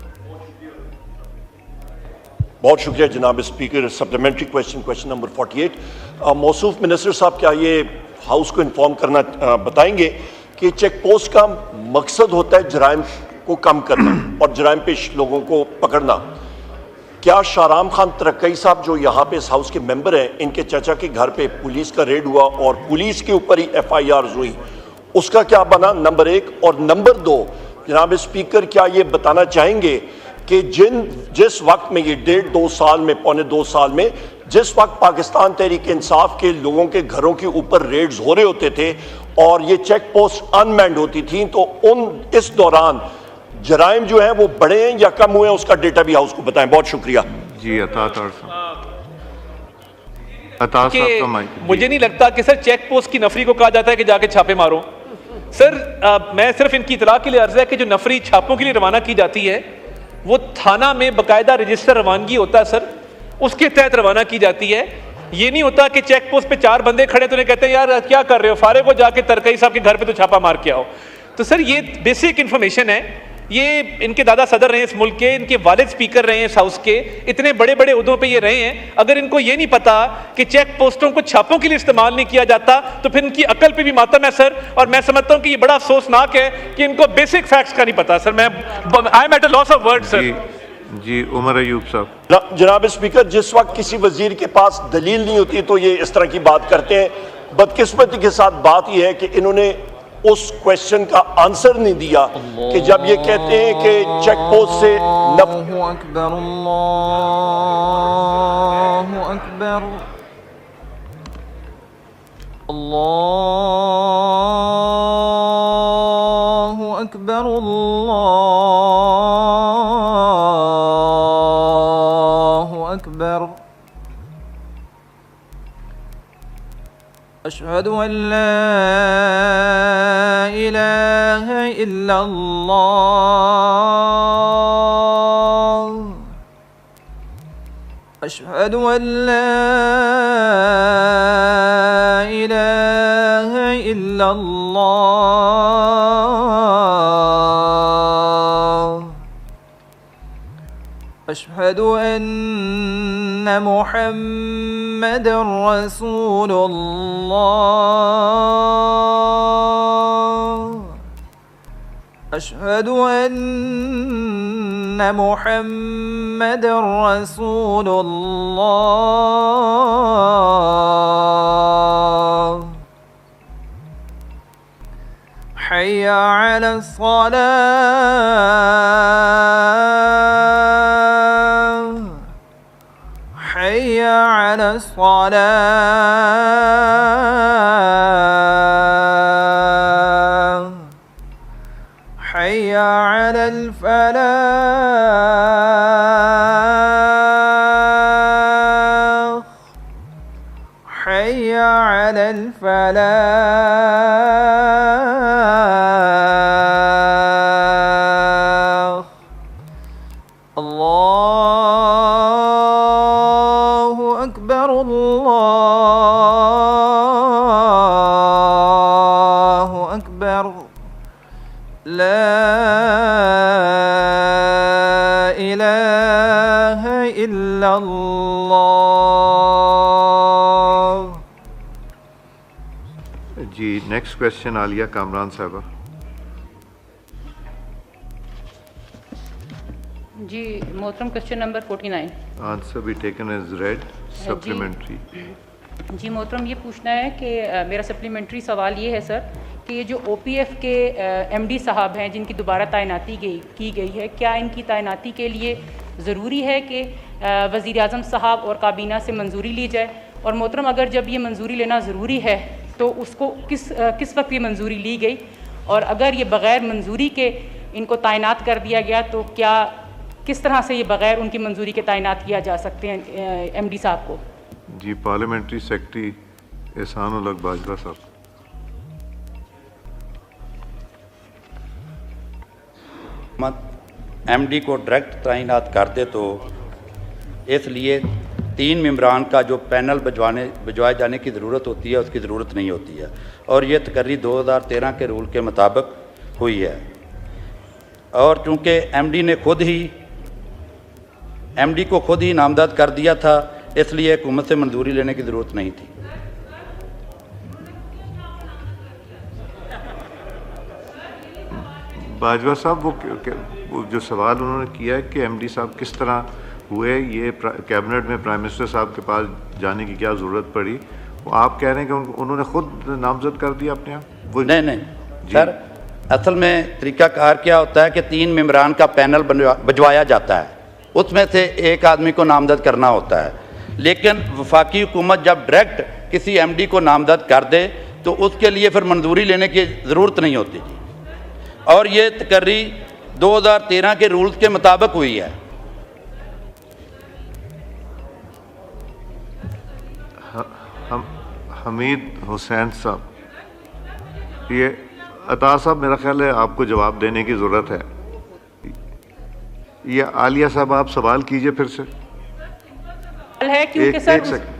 Speaker 18: बहुत शुक्रिया जनाब स्पीकर। Supplementary question number 48। मौसूफ मिनिस्टर साहब क्या ये हाउस को इन्फॉर्म करना बताएंगे कि चेक पोस्ट का मकसद होता है जराइम को कम करना और जराइम पेश लोगों को पकड़ना, क्या शाहराम खान तरक्की साहब जो यहाँ पे इस हाउस के मेंबर हैं, इनके चाचा के घर पे पुलिस का रेड हुआ और पुलिस के ऊपर ही FIR हुई, उसका क्या बना? नंबर 1। और नंबर 2, जनाब स्पीकर, क्या ये बताना चाहेंगे कि जिस वक्त में ये 1.5-2 साल में, पौने 2 साल में, जिस वक्त पाकिस्तान तहरीक इंसाफ के लोगों के घरों के ऊपर रेड्स हो रहे होते थे और ये चेक पोस्ट अनमैन्ड होती थी, तो इस दौरान जराइम जो है वो बढ़े हैं या कम हुए हैं, उसका डेटा भी हाउस को बताएं। बहुत शुक्रिया
Speaker 2: जी।
Speaker 3: मुझे नहीं लगता कि सर चेक पोस्ट की नफरी को कहा जाता है कि जाके छापे मारो। सर मैं सिर्फ इनकी इतला के लिए अर्ज है कि जो नफरी छापों के लिए रवाना की जाती है वो थाना में बाकायदा रजिस्टर रवानगी होता है सर, उसके तहत रवाना की जाती है। ये नहीं होता कि चेक पोस्ट पे 4 बंदे खड़े तो उन्हें कहते हैं यार क्या कर रहे हो, फारे को जाके तरकई साहब के घर पे तो छापा मार के आओ। तो सर ये बेसिक इन्फॉर्मेशन है। ये इनके दादा सदर रहे हैं इस मुल्क के, इनके वालिद स्पीकर रहे हैं इस हाउस के, इतने बड़े बड़े उहदों पे ये रहे हैं। अगर इनको ये नहीं पता कि चेक पोस्टों को छापों के लिए इस्तेमाल नहीं किया जाता तो फिर इनकी अकल पे भी मातम है सर। और मैं समझता हूँ कि ये बड़ा अफसोसनाक है कि इनको बेसिक फैक्ट्स का नहीं पता sir. I am at a loss of words sir.
Speaker 2: जी उमर अयूब साहब।
Speaker 18: जनाब स्पीकर, जिस वक्त किसी वजीर के पास दलील नहीं होती तो ये इस तरह की बात करते हैं। बदकिस्मती के साथ बात यह है कि इन्होंने उस क्वेश्चन का आंसर नहीं दिया कि जब ये कहते हैं कि चेक पोस्ट से
Speaker 19: अल्लाहु अकबर, अल्लाहु अकबर, अल्लाहु अकबर, अल्लाहु अकबर, अशहदु अल्ला इलाहा इल्लल्लाह, अशहदु अल्ला इलाहा इल्लल्लाह, अशहदु अन्ना मुहम्मदर रसूलुल्लाह, अशहदु अन्ना मुहम्मदर रसूलुल्लाह, हय्या अला सलाह, हय्या अला सलाह, हय्या अलल फलाह, हय्या अलल फलाह, अल्लाहु अकबर, अल्लाहु अकबर, ला इलाहा इल्लल्लाह।
Speaker 2: जी नेक्स्ट क्वेश्चन आलिया कामरान साहबा।
Speaker 14: जी मोहतरम, question number 49।
Speaker 2: Answer be taken as read. Supplementary.
Speaker 14: जी मोहतरम, ये पूछना है कि मेरा सप्लीमेंट्री सवाल ये है सर कि ये जो OPF के MD साहब हैं जिनकी दोबारा तैनाती की गई है, क्या इनकी तैनाती के लिए ज़रूरी है कि वज़ीर आज़म साहब और काबीना से मंजूरी ली जाए? और मोहतरम, अगर जब ये मंजूरी लेना ज़रूरी है तो उसको किस वक्त ये मंजूरी ली गई? और अगर ये बग़ैर मंजूरी के इनको तैनात कर दिया गया तो क्या किस तरह से ये बग़ैर उनकी मंजूरी के तैनात किया जा सकते हैं MD साहब को?
Speaker 2: जी पार्लियामेंट्री सेक्रेटरी एहसान उल हक बाजवा साहब।
Speaker 20: MD को डायरेक्ट तैनात कर दे तो इसलिए 3 मेंबरान का जो पैनल भिजवाए जाने की ज़रूरत होती है उसकी ज़रूरत नहीं होती है। और ये तकर्री 2013 के रूल के मुताबिक हुई है। और चूँकि MD को खुद ही नामजद कर दिया था, इसलिए हुकूमत से मंजूरी लेने की ज़रूरत नहीं थी।
Speaker 2: बाजवा साहब वो जो सवाल उन्होंने किया है कि एमडी साहब किस तरह हुए, ये कैबिनेट में प्राइम मिनिस्टर साहब के पास जाने की क्या ज़रूरत पड़ी, वो आप कह रहे हैं कि उन्होंने खुद नामजद कर दिया अपने आप? वो
Speaker 20: नहीं सर, असल में तरीक़ाकार क्या होता है कि 3 मेंबरान का पैनल भिजवाया जाता है, उसमें से एक आदमी को नामजद करना होता है। लेकिन वफाकी हुकूमत जब डायरेक्ट किसी एमडी को नामजद कर दे तो उसके लिए फिर मंजूरी लेने की ज़रूरत नहीं होती जी। और ये तकर्री 2013 के रूल्स के मुताबिक हुई है।
Speaker 2: हमीद हुसैन साहब, ये अता साहब मेरा ख्याल है आपको जवाब देने की ज़रूरत है। ये आलिया साहब आप सवाल कीजिए फिर से।
Speaker 14: है क्योंकि सर
Speaker 2: एक सेकंड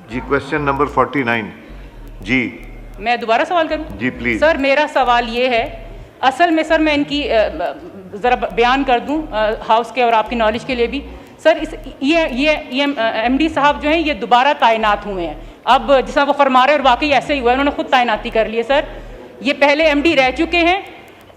Speaker 2: जी, क्वेश्चन नंबर 49 जी।
Speaker 14: मैं दोबारा सवाल करूं?
Speaker 2: जी प्लीज।
Speaker 14: सर मेरा सवाल ये है, असल में सर मैं इनकी ज़रा बयान कर दूं हाउस के और आपकी नॉलेज के लिए भी। सर ये एमडी साहब जो हैं ये दोबारा तैनात हुए हैं। अब जैसा वो फरमा रहे हैं और वाकई ऐसे ही हुआ है, उन्होंने खुद तैनाती कर ली है। सर ये पहले एमडी रह चुके हैं,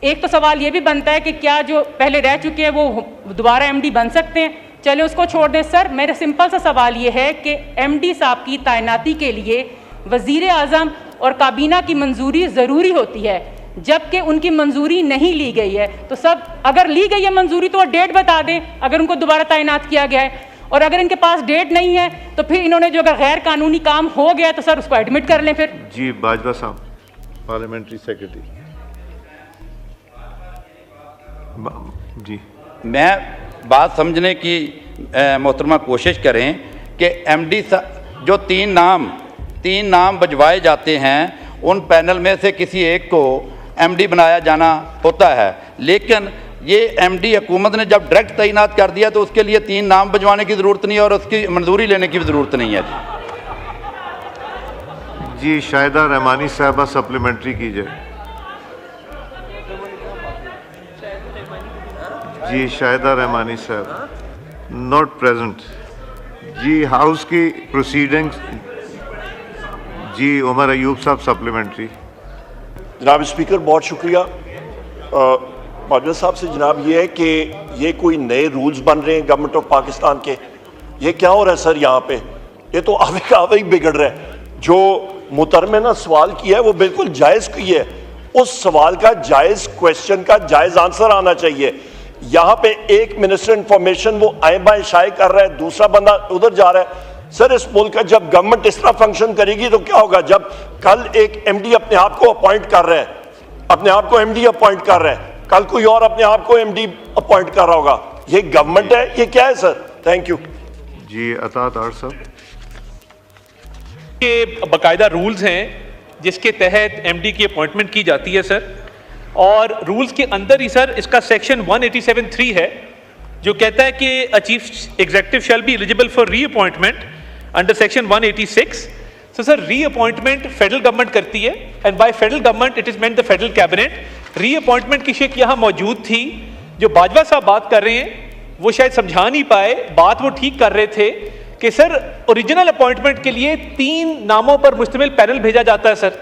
Speaker 14: एक तो सवाल ये भी बनता है कि क्या जो पहले रह चुके हैं वो दोबारा एमडी बन सकते हैं? चले उसको छोड़ दें। सर मेरा सिंपल सा सवाल ये है कि एमडी साहब की तैनाती के लिए वज़ीर आज़म और काबीना की मंजूरी ज़रूरी होती है, जबकि उनकी मंजूरी नहीं ली गई है। तो सब अगर ली गई है मंजूरी तो डेट बता दें अगर उनको दोबारा तैनात किया गया है, और अगर इनके पास डेट नहीं है तो फिर इन्होंने जो अगर गैर कानूनी काम हो गया तो सर उसको एडमिट कर लें फिर।
Speaker 2: जी बाजवा साहब, पार्लियामेंट्री सेक्रेटरी जी।
Speaker 20: मैं बात समझने की मोहतरमा कोशिश करें कि एमडी जो तीन नाम भिजवाए जाते हैं उन पैनल में से किसी एक को एमडी बनाया जाना होता है, लेकिन ये एमडी हुकूमत ने जब डायरेक्ट तैनात कर दिया तो उसके लिए 3 नाम भिजवाने की ज़रूरत नहीं है और उसकी मंजूरी लेने की भी ज़रूरत नहीं है
Speaker 2: जी। शाहिदा रहमानी साहबा सप्लीमेंट्री कीजिए जी। शाहिदा रहमानी साहब नॉट प्रेजेंट जी। हाउस की प्रोसीडिंग्स जी। उमर अयूब साहब सप्लीमेंट्री।
Speaker 18: जनाब स्पीकर बहुत शुक्रिया। बाजवा साहब से जनाब ये है कि ये कोई नए रूल्स बन रहे हैं गवर्नमेंट ऑफ पाकिस्तान के, ये क्या हो रहा है सर यहाँ पे? ये तो आवे का आवे ही बिगड़ रहा है। जो मुहतरम ने सवाल किया है वो बिल्कुल जायज़ की है, उस सवाल का जायज़ क्वेश्चन का जायज़ आंसर आना चाहिए। यहाँ पे एक मिनिस्टर इंफॉर्मेशन वो आए बाएं शाये कर रहा है, दूसरा बंदा उधर जा रहा है। सर इस मुल्क का जब गवर्नमेंट इस तरह फंक्शन करेगी तो क्या होगा? जब कल एक एमडी अपने आप को अपॉइंट कर रहा है, अपने आप को एमडी अपॉइंट कर रहा है, कल कोई और अपने आप को एमडी अपॉइंट कर रहा होगा, ये गवर्नमेंट है? ये क्या है सर? थैंक यू
Speaker 2: जी। अतात आर साहब,
Speaker 3: के बाकायदा रूल्स हैं जिसके तहत एमडी की अपॉइंटमेंट की जाती है सर, और रूल्स के अंदर ही सर इसका सेक्शन 187(3) है जो कहता है कि a chief executive shall be eligible for reappointment under section 186। So sir reappointment federal government करती है, and by federal government it is meant the federal cabinet. Reappointment की शिक यहाँ मौजूद थी। जो बाजवा साहब बात कर रहे हैं वो शायद समझा नहीं पाए, बात वो ठीक कर रहे थे कि सर ओरिजिनल अपॉइंटमेंट के लिए 3 नामों पर मुश्तमिल पैनल भेजा जाता है सर,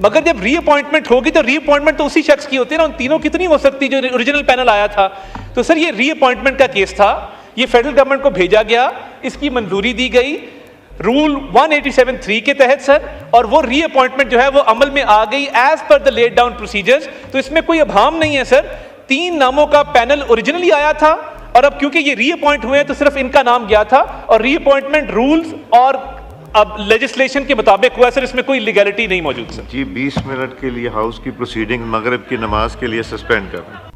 Speaker 3: मगर जब रीअपॉइंटमेंट होगी तो रीअपॉइंटमेंट तो उसी शख्स की होती है ना, उन तीनों की तो नहीं हो सकती जो ओरिजिनल पैनल आया था। तो सर ये रीअपॉइंटमेंट का केस था, ये फेडरल गवर्नमेंट को भेजा गया, इसकी मंजूरी दी गई रूल 187(3) के तहत सर, और वो रीअपॉइंटमेंट जो है वो अमल में आ गई as per the laid down procedures. तो इसमें कोई अभाम नहीं है सर, 3 नामों का पैनल ओरिजिनली आया था और अब क्योंकि ये रीअपॉइंट हुए हैं तो सिर्फ इनका नाम गया था, और रीअपॉइंटमेंट रूल्स और अब लेजिस्लेशन के मुताबिक हुआ सर, इसमें कोई लीगैलिटी नहीं मौजूद सर।
Speaker 2: जी 20 मिनट के लिए हाउस की प्रोसीडिंग मगरिब की नमाज के लिए सस्पेंड कर रहे हैं।